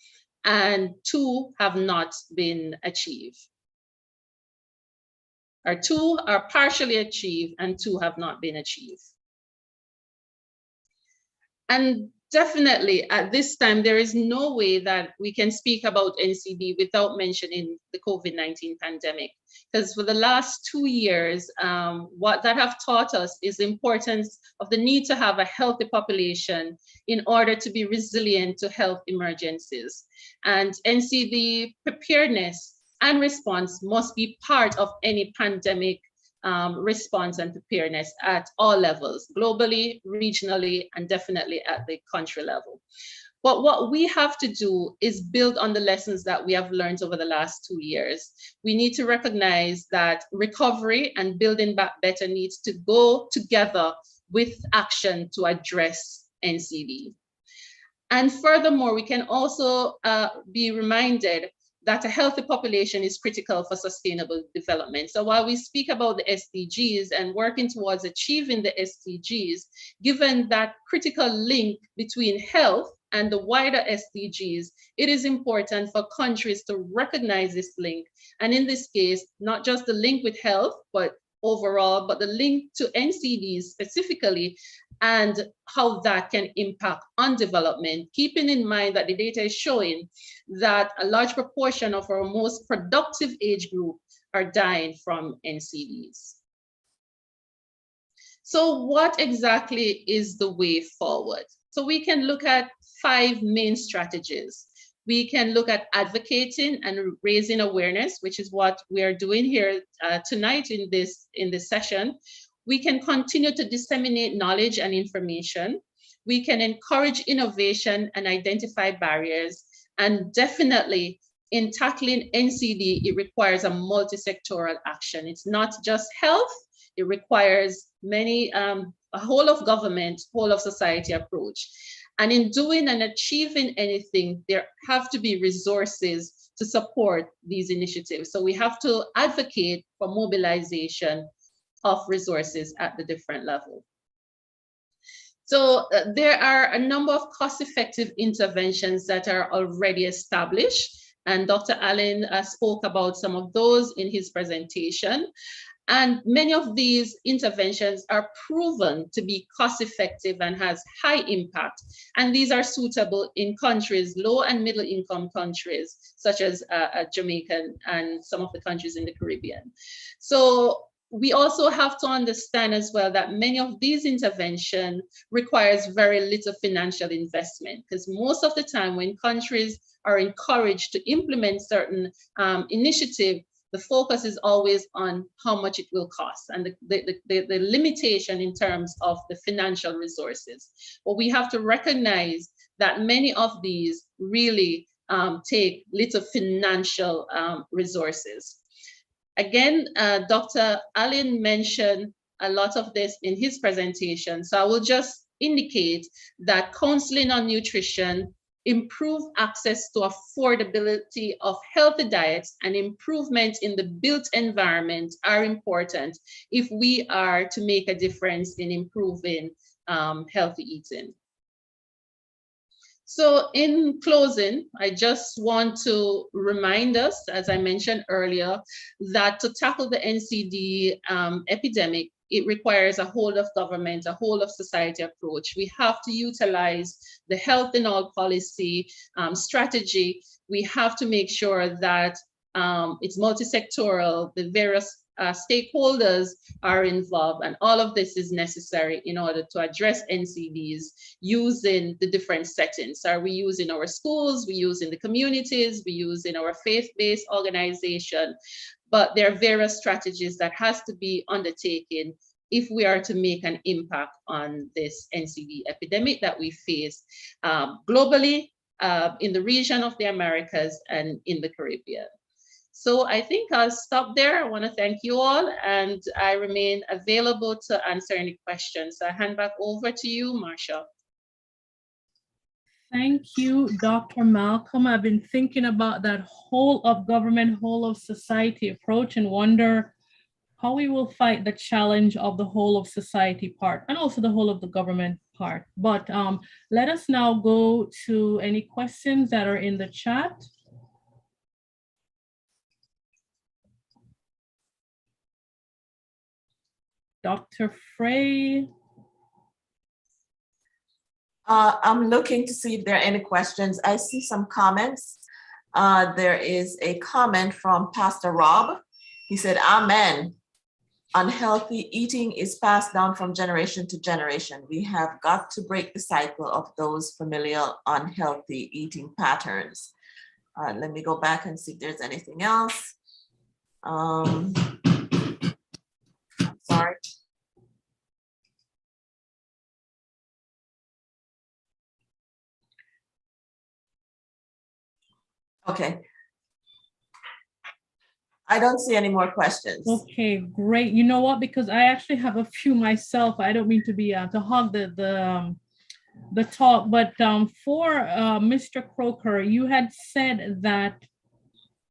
and 2 have not been achieved. Or 2 are partially achieved and 2 have not been achieved. And definitely at this time, there is no way that we can speak about NCD without mentioning the COVID-19 pandemic. Because for the last 2 years, what that have taught us is the importance of the need to have a healthy population in order to be resilient to health emergencies. And NCD preparedness and response must be part of any pandemic response and preparedness at all levels, globally, regionally, and definitely at the country level. But what we have to do is build on the lessons that we have learned over the last 2 years. We need to recognize that recovery and building back better needs to go together with action to address NCD. And furthermore, we can also be reminded that a healthy population is critical for sustainable development. So while we speak about the SDGs and working towards achieving the SDGs, given that critical link between health and the wider SDGs, it is important for countries to recognize this link. And in this case, not just the link with health, but overall, but the link to NCDs specifically, and how that can impact on development, keeping in mind that the data is showing that a large proportion of our most productive age group are dying from NCDs. So what exactly is the way forward? So we can look at 5 main strategies. We can look at advocating and raising awareness, which is what we are doing here tonight in this session. We can continue to disseminate knowledge and information. We can encourage innovation and identify barriers. And definitely in tackling NCD, it requires a multi-sectoral action. It's not just health, it requires many, a whole of government, whole of society approach. And in doing and achieving anything, there have to be resources to support these initiatives. So we have to advocate for mobilization of resources at the different level. So there are a number of cost-effective interventions that are already established, and Dr. Allen spoke about some of those in his presentation. And many of these interventions are proven to be cost-effective and has high impact. And these are suitable in countries, low and middle income countries, such as Jamaica and some of the countries in the Caribbean. So we also have to understand as well that many of these interventions requires very little financial investment, because most of the time when countries are encouraged to implement certain initiatives, the focus is always on how much it will cost and the limitation in terms of the financial resources. But we have to recognize that many of these really take little financial resources. Again, Dr. Allen mentioned a lot of this in his presentation, so I will just indicate that counseling on nutrition, improve access to affordability of healthy diets, and improvement in the built environment are important if we are to make a difference in improving healthy eating. So in closing, I just want to remind us, as I mentioned earlier, that to tackle the NCD epidemic, it requires a whole of government, a whole of society approach. We have to utilize the health in all policy strategy. We have to make sure that it's multi-sectoral, the various stakeholders are involved, and all of this is necessary in order to address NCDs using the different settings. Are we using our schools? We use in the communities, we use in our faith-based organization, but there are various strategies that has to be undertaken if we are to make an impact on this NCD epidemic that we face globally, in the region of the Americas and in the Caribbean. So I think I'll stop there. I want to thank you all, and I remain available to answer any questions. So I hand back over to you, Marsha. Thank you, Dr. Malcolm. I've been thinking about that whole of government, whole of society approach and wonder how we will fight the challenge of the whole of society part and also the whole of the government part. But let us now go to any questions that are in the chat. Dr. Frey. I'm looking to see if there are any questions. I see some comments. There is a comment from Pastor Rob. He said, Amen. Unhealthy eating is passed down from generation to generation. We have got to break the cycle of those familial unhealthy eating patterns. Let me go back and see if there's anything else. Sorry. Okay. I don't see any more questions. Okay, great. You know what? Because I actually have a few myself. I don't mean to be to hog the talk, but for Mr. Croker, you had said that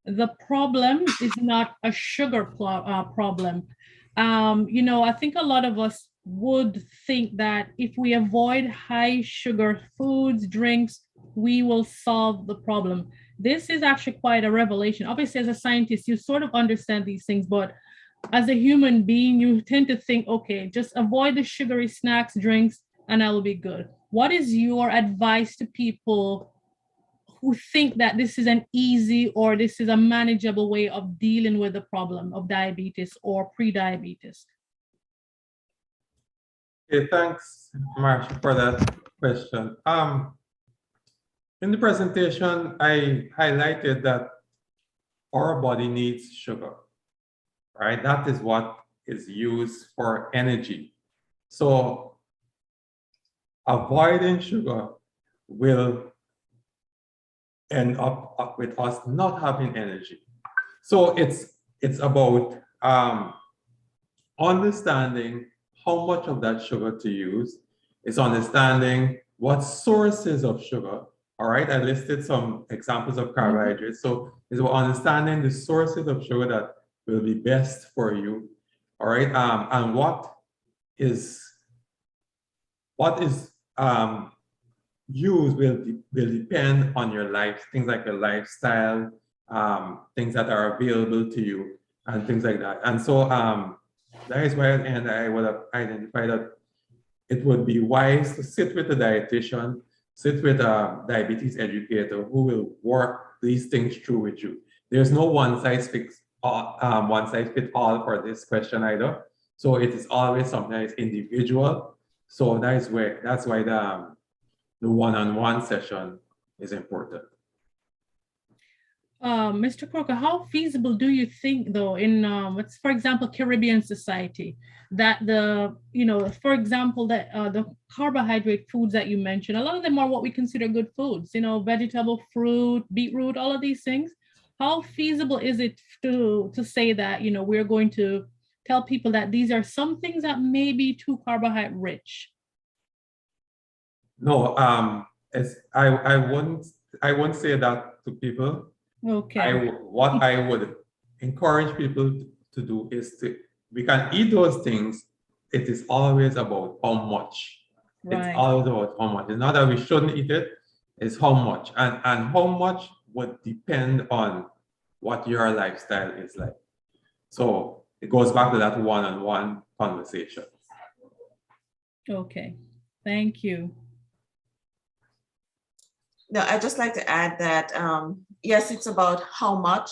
the problem is not a sugar problem. You know, I think a lot of us would think that if we avoid high sugar foods, drinks, we will solve the problem. This is actually quite a revelation. Obviously, as a scientist, you sort of understand these things, but as a human being, you tend to think, okay, just avoid the sugary snacks, drinks, and I will be good. What is your advice to people who think that this is an easy or this is a manageable way of dealing with the problem of diabetes or pre-diabetes? Okay, thanks, Marsha, for that question. In the presentation, I highlighted that our body needs sugar, right? That is what is used for energy. So avoiding sugar will end up with us not having energy. So it's about understanding how much of that sugar to use. It's understanding what sources of sugar. All right, I listed some examples of carbohydrates. So it's about understanding the sources of sugar that will be best for you. All right, and what is used will depend on your life, things like your lifestyle, things that are available to you, and things like that. And so that is why at the end I would have identified that it would be wise to sit with a dietitian, sit with a diabetes educator who will work these things through with you. There's no one size fit all for this question either. So it is always something that is individual. So that's why the one-on-one session is important. Mr. Croker, how feasible do you think, though, in let's, for example, Caribbean society, that for example, that the carbohydrate foods that you mentioned, a lot of them are what we consider good foods, vegetable, fruit, beetroot, all of these things. How feasible is it to say that, we're going to tell people that these are some things that may be too carbohydrate rich? No, I wouldn't say that to people. Okay. What I would encourage people to do is we can eat those things. It is always about how much. Right. It's always about how much. It's not that we shouldn't eat it, it's how much. And how much would depend on what your lifestyle is like. So it goes back to that one-on-one conversation. Okay, thank you. No, I'd just like to add that, yes, it's about how much,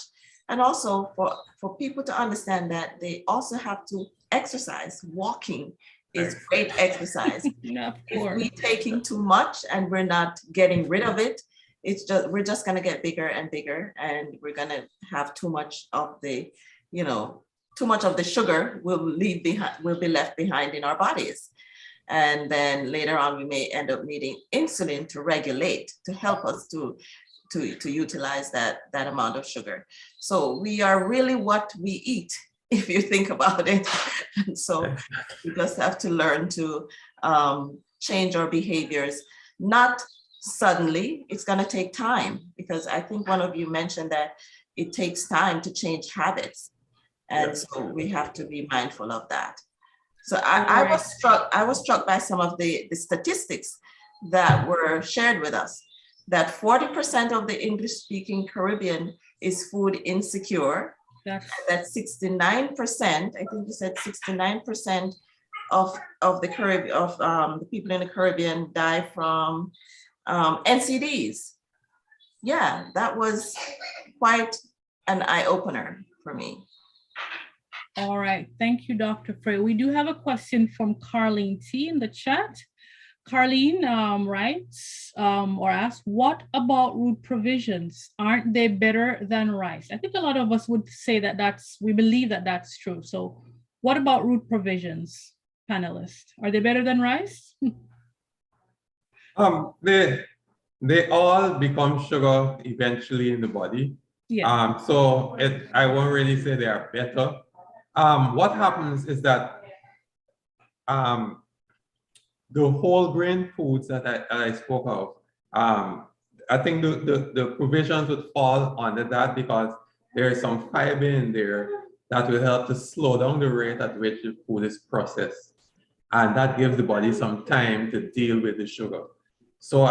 and also for people to understand that they also have to exercise. Walking is great exercise. Of If course. we're taking too much and we're not getting rid of it, we're just going to get bigger and bigger, and we're going to have too much of the, too much of the sugar will be left behind in our bodies. And then later on, we may end up needing insulin to regulate, to help us to utilize that amount of sugar. So we are really what we eat, if you think about it. And so we just have to learn to change our behaviors, not suddenly. It's going to take time, because I think one of you mentioned that it takes time to change habits. And so we have to be mindful of that. So I was struck by some of the statistics that were shared with us, that 40% of the English-speaking Caribbean is food insecure, that 69%, I think you said 69% of the Caribbean, the people in the Caribbean die from NCDs. Yeah, that was quite an eye-opener for me. All right, thank you, Dr. Frey. We do have a question from Carlene T in the chat. Carlene writes or asks, what about root provisions? Aren't they better than rice? I think a lot of us would say that we believe that that's true. So what about root provisions, panelists? Are they better than rice? They all become sugar eventually in the body. Yeah. So I won't really say they are better. What happens is that the whole grain foods that I spoke of, I think the provisions would fall under that because there is some fiber in there that will help to slow down the rate at which the food is processed. And that gives the body some time to deal with the sugar. So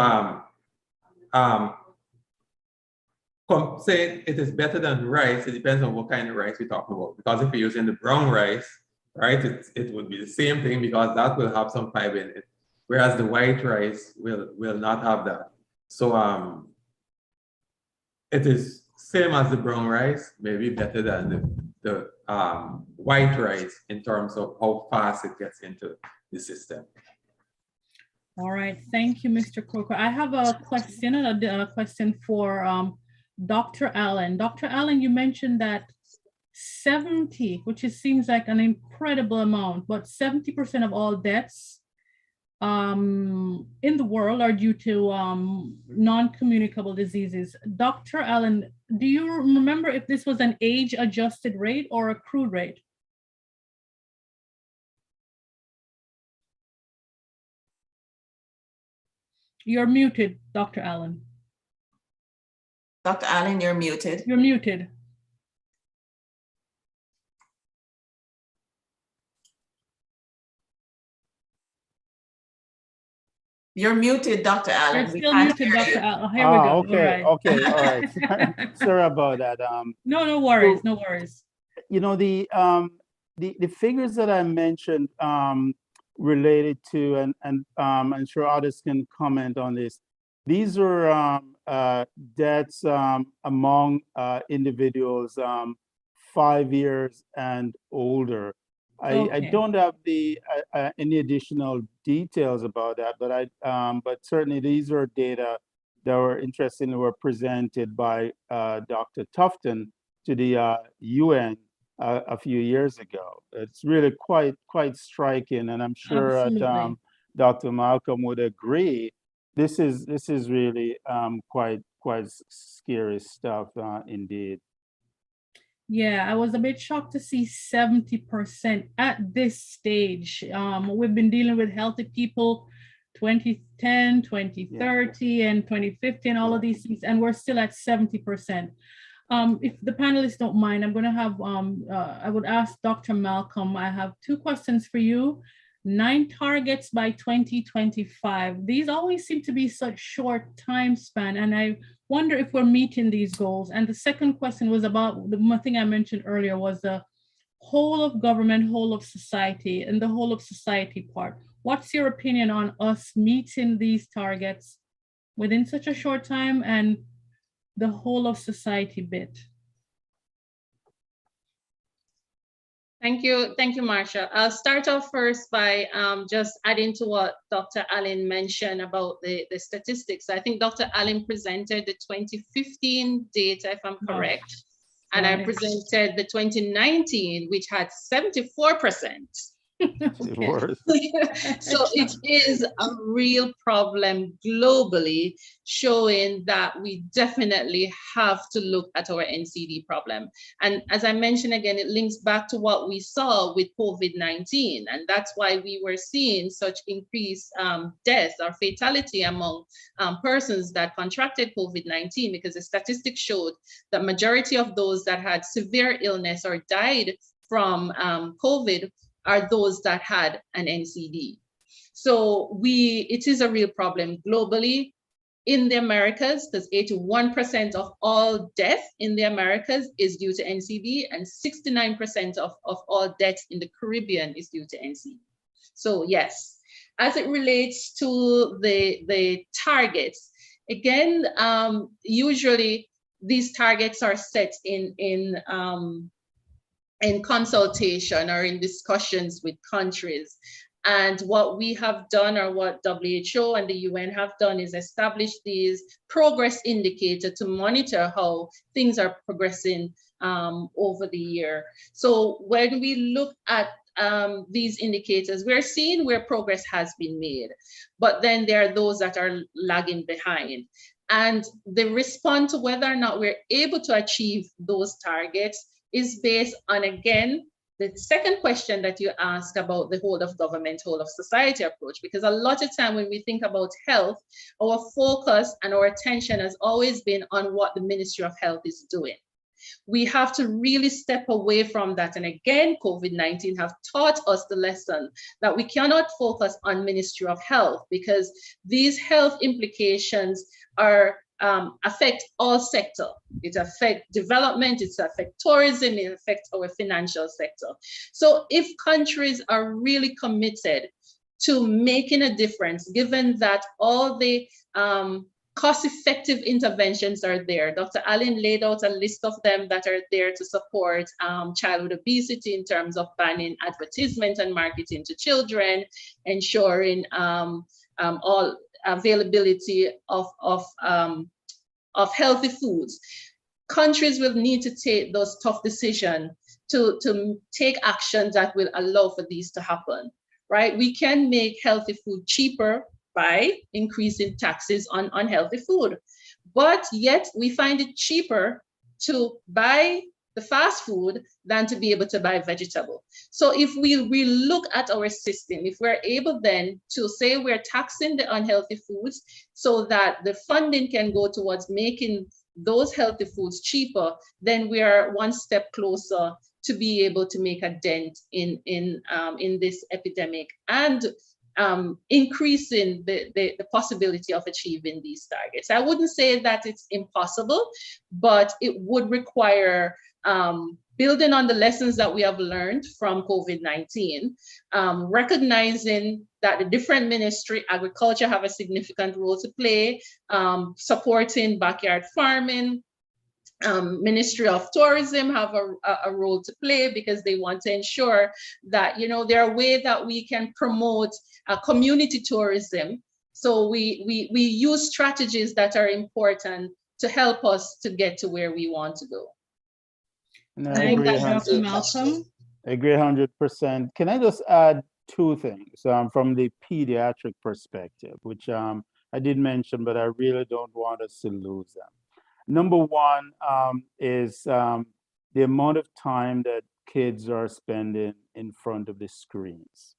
say it is better than rice, it depends on what kind of rice we're talking about. Because if you're using the brown rice, right, it would be the same thing because that will have some fiber in it. Whereas the white rice will not have that. So it is same as the brown rice, maybe better than the white rice in terms of how fast it gets into the system. All right, thank you, Mr. Croker. I have a question for Dr. Allen. Dr. Allen, you mentioned that 70, which seems like an incredible amount, but 70% of all deaths in the world are due to non-communicable diseases. Dr. Allen, do you remember if this was an age-adjusted rate or a crude rate? You're muted, Dr. Allen. Dr. Allen, you're muted. You're muted. You're muted, Dr. Allen. You're still muted, Dr. Allen. Here we go. Okay, all right. Sorry about that. No worries, no worries. You know, the figures that I mentioned related to, and I'm sure others can comment on this. These are deaths among individuals 5 years and older. I don't have any additional details about that, but certainly these are data that were interestingly were presented by Dr. Tufton to the UN a few years ago. It's really quite striking, and I'm sure that Dr. Malcolm would agree. This is really quite scary stuff indeed. Yeah, I was a bit shocked to see 70% at this stage. We've been dealing with healthy people 2010, 2030, and 2050, and all of these things, and we're still at 70%. If the panelists don't mind, I'm going to have, I would ask Dr. Malcolm, I have 2 questions for you. 9 targets by 2025. These always seem to be such short time span, and I wonder if we're meeting these goals. And the second question was about the thing I mentioned earlier was the whole of government, whole of society, and the whole of society part. What's your opinion on us meeting these targets within such a short time and the whole of society bit? Thank you, Marsha. I'll start off first by just adding to what Dr. Allen mentioned about the statistics. I think Dr. Allen presented the 2015 data, if I'm correct, and I presented the 2019, which had 74%. So it is a real problem globally, showing that we definitely have to look at our NCD problem. And as I mentioned again, it links back to what we saw with COVID-19. And that's why we were seeing such increased deaths or fatality among persons that contracted COVID-19, because the statistics showed that majority of those that had severe illness or died from COVID are those that had an NCD. So it is a real problem globally. In the Americas, because 81% of all death in the Americas is due to NCD, and 69% of all deaths in the Caribbean is due to NCD. So yes, as it relates to the targets, again, usually these targets are set in consultation or in discussions with countries. And what we have done, or what WHO and the UN have done, is establish these progress indicators to monitor how things are progressing over the year. So when we look at these indicators, we're seeing where progress has been made, but then there are those that are lagging behind. And the response to whether or not we're able to achieve those targets is based on, again, the second question that you asked about the whole of government, whole of society approach, because a lot of time when we think about health, our focus and our attention has always been on what the Ministry of Health is doing. We have to really step away from that. And again, COVID-19 have taught us the lesson that we cannot focus on Ministry of Health, because these health implications are affect all sector. It affects development, it affects tourism, it affects our financial sector. So if countries are really committed to making a difference, given that all the cost-effective interventions are there. Dr. Allen laid out a list of them that are there to support childhood obesity in terms of banning advertisement and marketing to children, ensuring all availability of healthy foods. Countries will need to take those tough decisions to take actions that will allow for these to happen, right? We can make healthy food cheaper by increasing taxes on unhealthy food, but yet we find it cheaper to buy the fast food than to be able to buy vegetable. So if we look at our system, if we're able then to say we're taxing the unhealthy foods so that the funding can go towards making those healthy foods cheaper, then we are one step closer to be able to make a dent in this epidemic and increasing the possibility of achieving these targets. I wouldn't say that it's impossible, but it would require building on the lessons that we have learned from COVID-19, recognizing that the different ministry, agriculture have a significant role to play, supporting backyard farming, Ministry of Tourism have a role to play because they want to ensure that, you know, there are ways that we can promote community tourism. So we use strategies that are important to help us to get to where we want to go. No, I agree, Dr. Malcolm. I agree 100%. Can I just add two things from the pediatric perspective, which I did mention, but I really don't want us to lose them. Number one is the amount of time that kids are spending in front of the screens.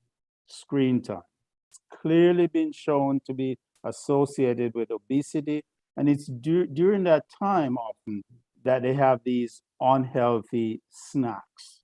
Screen time. It's clearly been shown to be associated with obesity, and it's during that time often that they have these unhealthy snacks.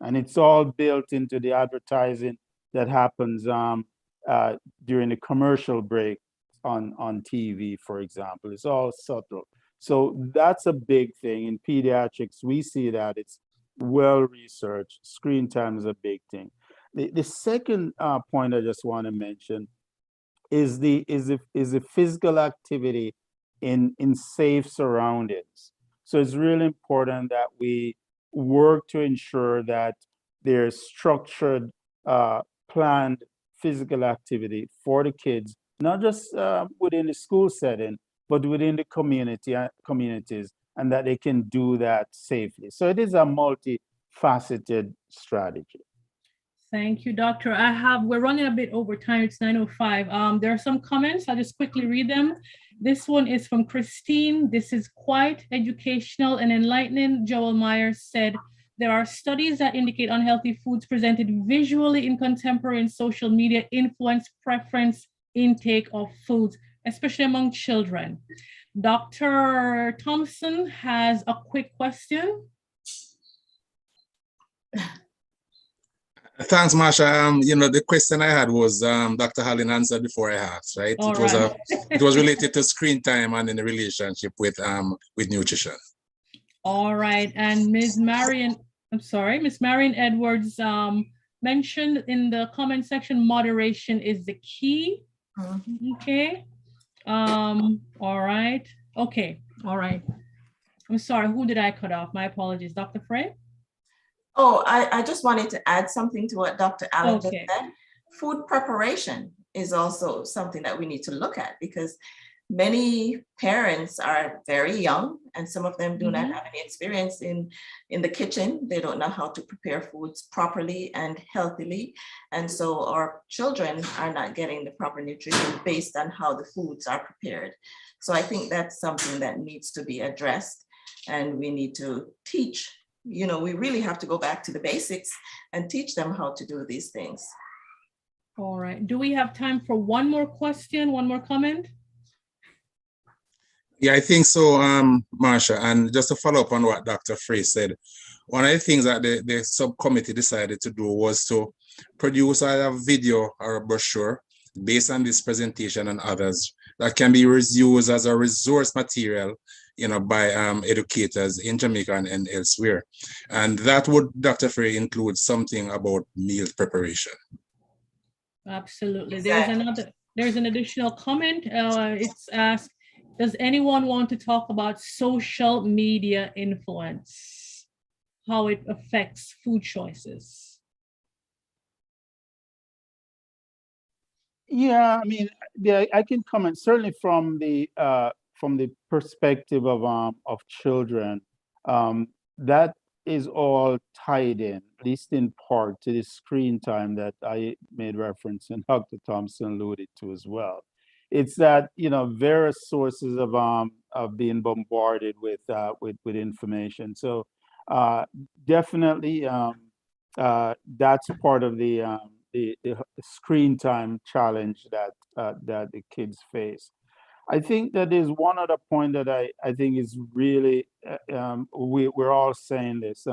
And it's all built into the advertising that happens during the commercial break on TV, for example. It's all subtle. So that's a big thing. In pediatrics, we see that it's well researched. Screen time is a big thing. The second point I just want to mention is the physical activity in safe surroundings. So it's really important that we work to ensure that there's structured, planned physical activity for the kids, not just within the school setting, but within the communities, and that they can do that safely. So it is a multifaceted strategy. Thank you, Doctor. We're running a bit over time. It's 9:05. There are some comments. I'll just quickly read them. This one is from Christine. This is quite educational and enlightening. Joel Myers said, there are studies that indicate unhealthy foods presented visually in contemporary and social media influence preference intake of foods, especially among children. Dr. Thompson has a quick question. Thanks, Marsha. The question I had was Dr. Hallin answered before I asked, right? All It was right. it was related to screen time and in the relationship with nutrition. All right. And Ms. Marion Edwards mentioned in the comment section, moderation is the key. Okay. All right. Okay. All right. I'm sorry. Who did I cut off? My apologies. Dr. Frey? Oh, I just wanted to add something to what Dr. Allen just Okay. said. Food preparation is also something that we need to look at, because many parents are very young and some of them do not have any experience in the kitchen. They don't know how to prepare foods properly and healthily. And so our children are not getting the proper nutrition based on how the foods are prepared. So I think that's something that needs to be addressed, and we need to teach. We really have to go back to the basics and teach them how to do these things. All right. Do we have time for one more question, one more comment? Yeah, I think so, Marsha. And just to follow up on what Dr. Frey said, one of the things that the subcommittee decided to do was to produce a video or a brochure based on this presentation and others that can be used as a resource material, by educators in Jamaica and elsewhere. And that would, Dr. Frey, include something about meal preparation. Absolutely. Exactly. There's an additional comment. It's asked, does anyone want to talk about social media influence, how it affects food choices? Yeah, I mean, I can comment certainly from the perspective of children. That is all tied in, at least in part, to the screen time that I made reference and Dr. Thompson alluded to as well. It's that various sources of being bombarded with information. So definitely that's part of the screen time challenge that the kids face. I think that is one other point that I think is really we're all saying this.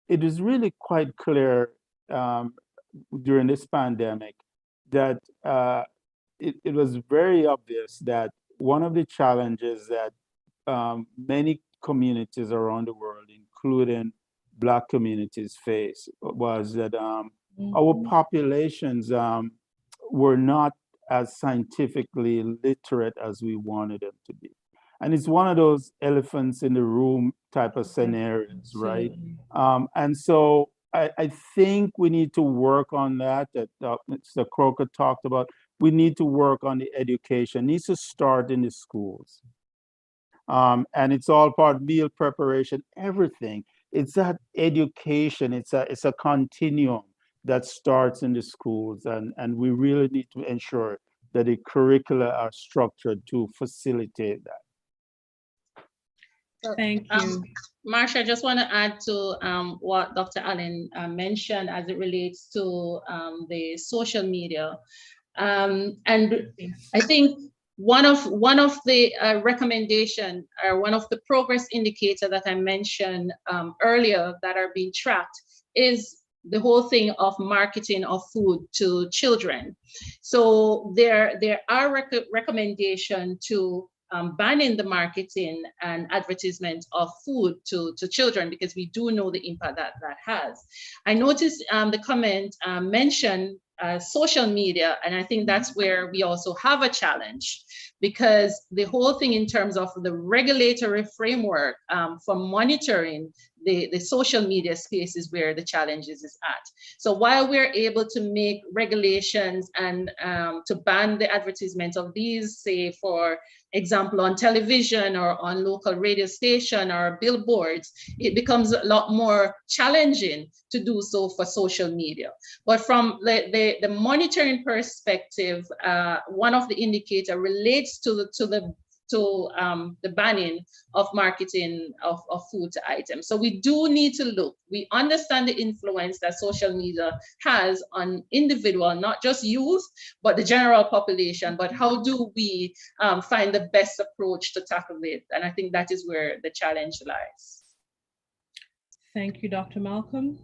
It is really quite clear during this pandemic that it was very obvious that one of the challenges that many communities around the world, including Black communities, face was that our populations were not as scientifically literate as we wanted them to be. And it's one of those elephants in the room type of scenarios, right? And so I think we need to work on that Mr. Croker talked about. We need to work on the education. It needs to start in the schools. And it's all part of meal preparation, everything. It's that education, it's a continuum that starts in the schools, and we really need to ensure that the curricula are structured to facilitate that. Thank you. Marsha, I just want to add to what Dr. Allen mentioned as it relates to the social media. And I think one of the recommendation or one of the progress indicator that I mentioned earlier that are being tracked is the whole thing of marketing of food to children. So there are recommendation to banning the marketing and advertisement of food to children, because we do know the impact that has. I noticed the comment mentioned social media, and I think that's where we also have a challenge, because the whole thing in terms of the regulatory framework for monitoring the social media space is where the challenge is at. So while we're able to make regulations and to ban the advertisement of these, say for example, on television or on local radio station or billboards, it becomes a lot more challenging to do so for social media. But from the monitoring perspective, one of the indicators relates to the banning of marketing of food items. So we do need to look. We understand the influence that social media has on individual, not just youth, but the general population. But how do we find the best approach to tackle it? And I think that is where the challenge lies. Thank you, Dr. Malcolm.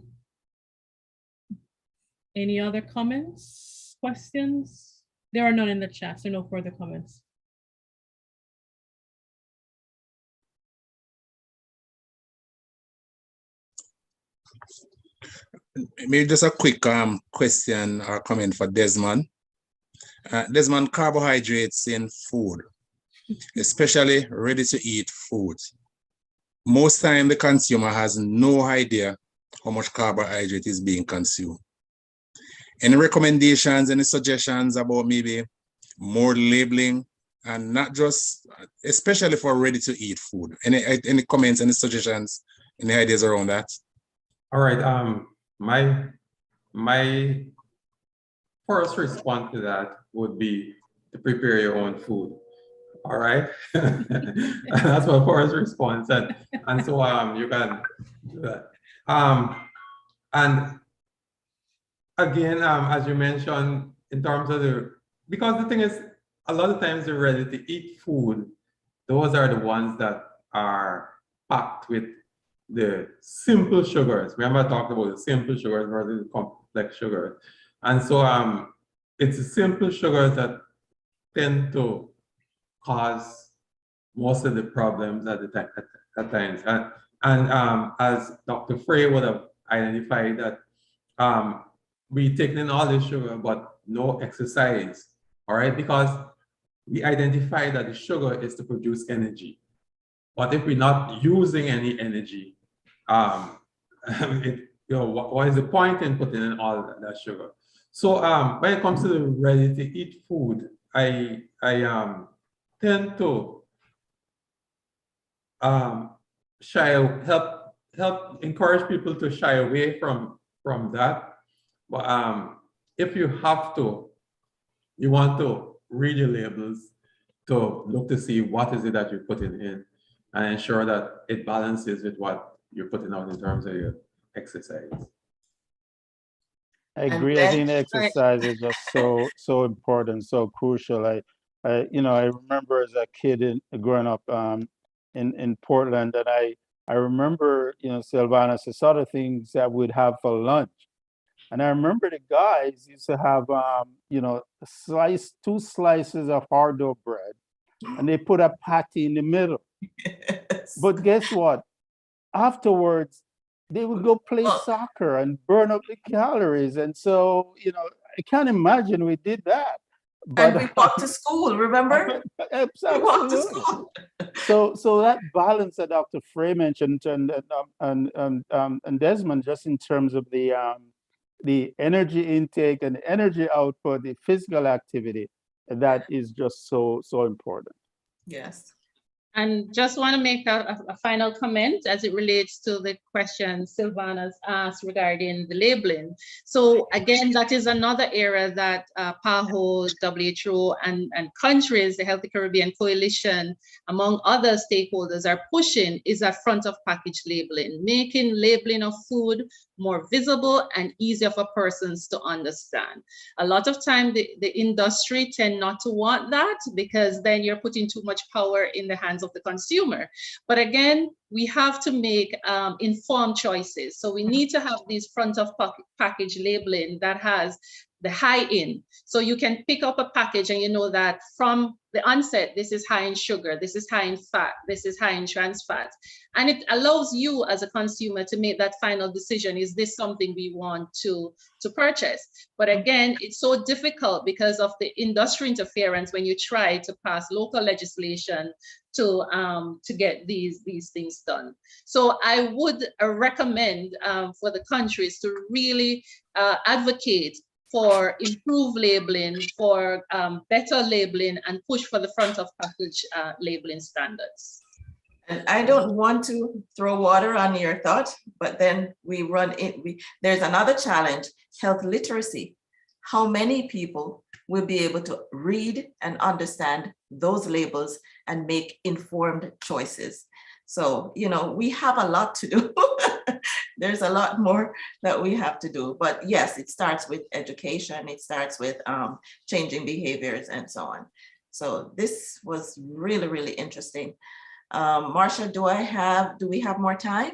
Any other comments, questions? There are none in the chat, so no further comments. Maybe just a quick question or comment for Desmond. Desmond, carbohydrates in food, especially ready-to-eat foods. Most time the consumer has no idea how much carbohydrate is being consumed. Any recommendations, any suggestions about maybe more labeling and not just, especially for ready-to-eat food? Any comments, any suggestions, any ideas around that? All right. My first response to that would be to prepare your own food. All right. That's my first response. And so you can do that. And again, as you mentioned, in terms of because the thing is, a lot of times the ready-to-eat food, those are the ones that are packed with the simple sugars. Remember I talked about the simple sugars versus the complex sugars. And so it's the simple sugars that tend to cause most of the problems at times. And as Dr. Frey would have identified that we take in all this sugar, but no exercise, all right? Because we identify that the sugar is to produce energy. But if we're not using any energy, what is the point in putting in all that sugar? So when it comes to the ready-to-eat food, I tend to help encourage people to shy away from that. But if you have to, you want to read your labels to look to see what is it that you're putting in and ensure that it balances with what you're putting out in terms of your exercise. I agree. I think exercise is just so important, so crucial. I remember as a kid growing up in Portland, that I remember, Sylvanus, the sort of things that we'd have for lunch. And I remember the guys used to have, two slices of hard dough bread, and they put a patty in the middle. Yes. But guess what? Afterwards, they would go play soccer and burn up the calories. And so, I can't imagine we did that. But and we walked to school, remember? Absolutely. We walked to school. So that balance that Dr. Frey mentioned and Desmond, just in terms of the energy intake and the energy output, the physical activity, that is just so important. Yes. And just want to make a final comment as it relates to the question Sylvana's asked regarding the labeling. So again, that is another area that PAHO, WHO, and countries, the Healthy Caribbean Coalition, among other stakeholders, are pushing, is that front of package labeling, making labeling of food more visible and easier for persons to understand. A lot of time the industry tend not to want that, because then you're putting too much power in the hands of the consumer. But again, we have to make informed choices. So we need to have these front of package labeling that has the high in. So you can pick up a package and you know that from the onset, this is high in sugar, this is high in fat, this is high in trans fat. And it allows you as a consumer to make that final decision. Is this something we want to purchase? But again, it's so difficult because of the industry interference when you try to pass local legislation to get these things done. So I would recommend for the countries to really advocate for improved labeling, for better labeling, and push for the front of package labeling standards. And I don't want to throw water on your thought, but then there's another challenge, health literacy. How many people will be able to read and understand those labels and make informed choices? So, we have a lot to do. There's a lot more that we have to do. But yes, it starts with education. It starts with changing behaviors and so on. So this was really, really interesting. Marcia, do we have more time?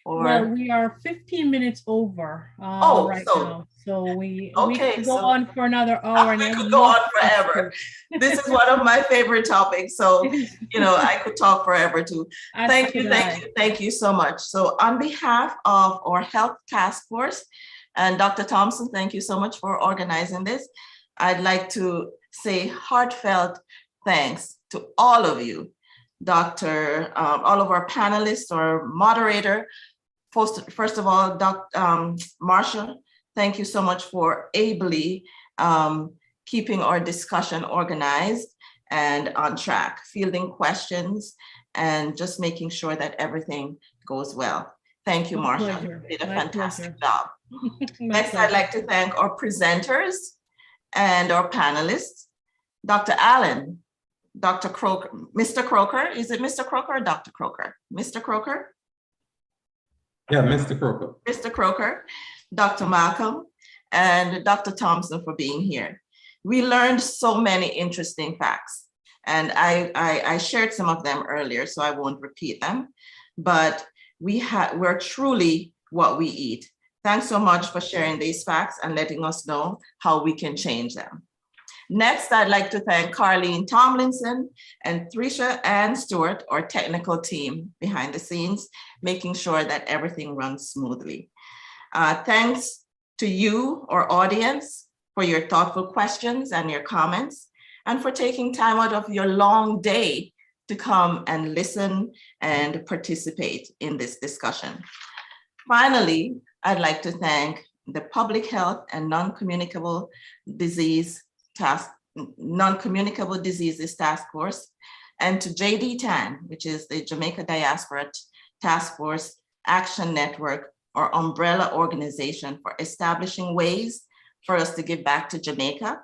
Or Well, we are 15 minutes over right so now. So we okay, could go so on for another hour, and we I could would go love on to ask forever. you. This is one of my favorite topics. So, you know, I could talk forever too. As Thank you, could thank I. you, thank you so much. So on behalf of our health task force and Dr. Thompson, thank you so much for organizing this. I'd like to say heartfelt thanks to all of you, all of our panelists, our moderator. First of all, Marsha, thank you so much for ably keeping our discussion organized and on track, fielding questions, and just making sure that everything goes well. Thank you, My Marsha. pleasure. You did a My fantastic pleasure. job. My Next, pleasure. I'd like to thank our presenters and our panelists, Dr. Allen, Dr. Croker, Mr. Croker. Is it Mr. Croker or Dr. Croker? Mr. Croker? Yeah, Mr. Croker. Mr. Croker, Dr. Malcolm, and Dr. Thompson for being here. We learned so many interesting facts, and I shared some of them earlier, so I won't repeat them, but we're truly what we eat. Thanks so much for sharing these facts and letting us know how we can change them. Next, I'd like to thank Carlene Tomlinson and Trisha Ann Stewart, our technical team behind the scenes, making sure that everything runs smoothly. Thanks to you, our audience, for your thoughtful questions and your comments, and for taking time out of your long day to come and listen and participate in this discussion. Finally, I'd like to thank the Public Health and Non-Communicable Diseases Task Force, and to Jdtan, which is the Jamaica Diaspora Task Force Action Network, or umbrella organization, for establishing ways for us to give back to Jamaica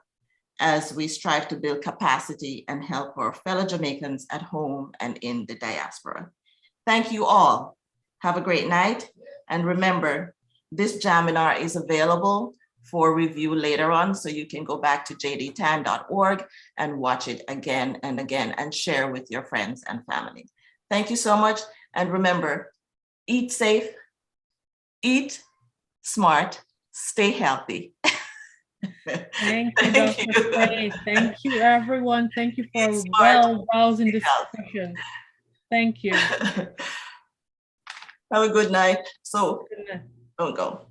as we strive to build capacity and help our fellow Jamaicans at home and in the diaspora. Thank you all. Have a great night. And remember, this Jaminar is available for review later on, so you can go back to jdtan.org and watch it again and again and share with your friends and family. Thank you so much. And remember, eat safe, eat smart, stay healthy. Thank you, Dr. Frey. Thank you, everyone. Thank you for a well-rousing discussion. Thank you. Have a good night. So, Good night. don't go.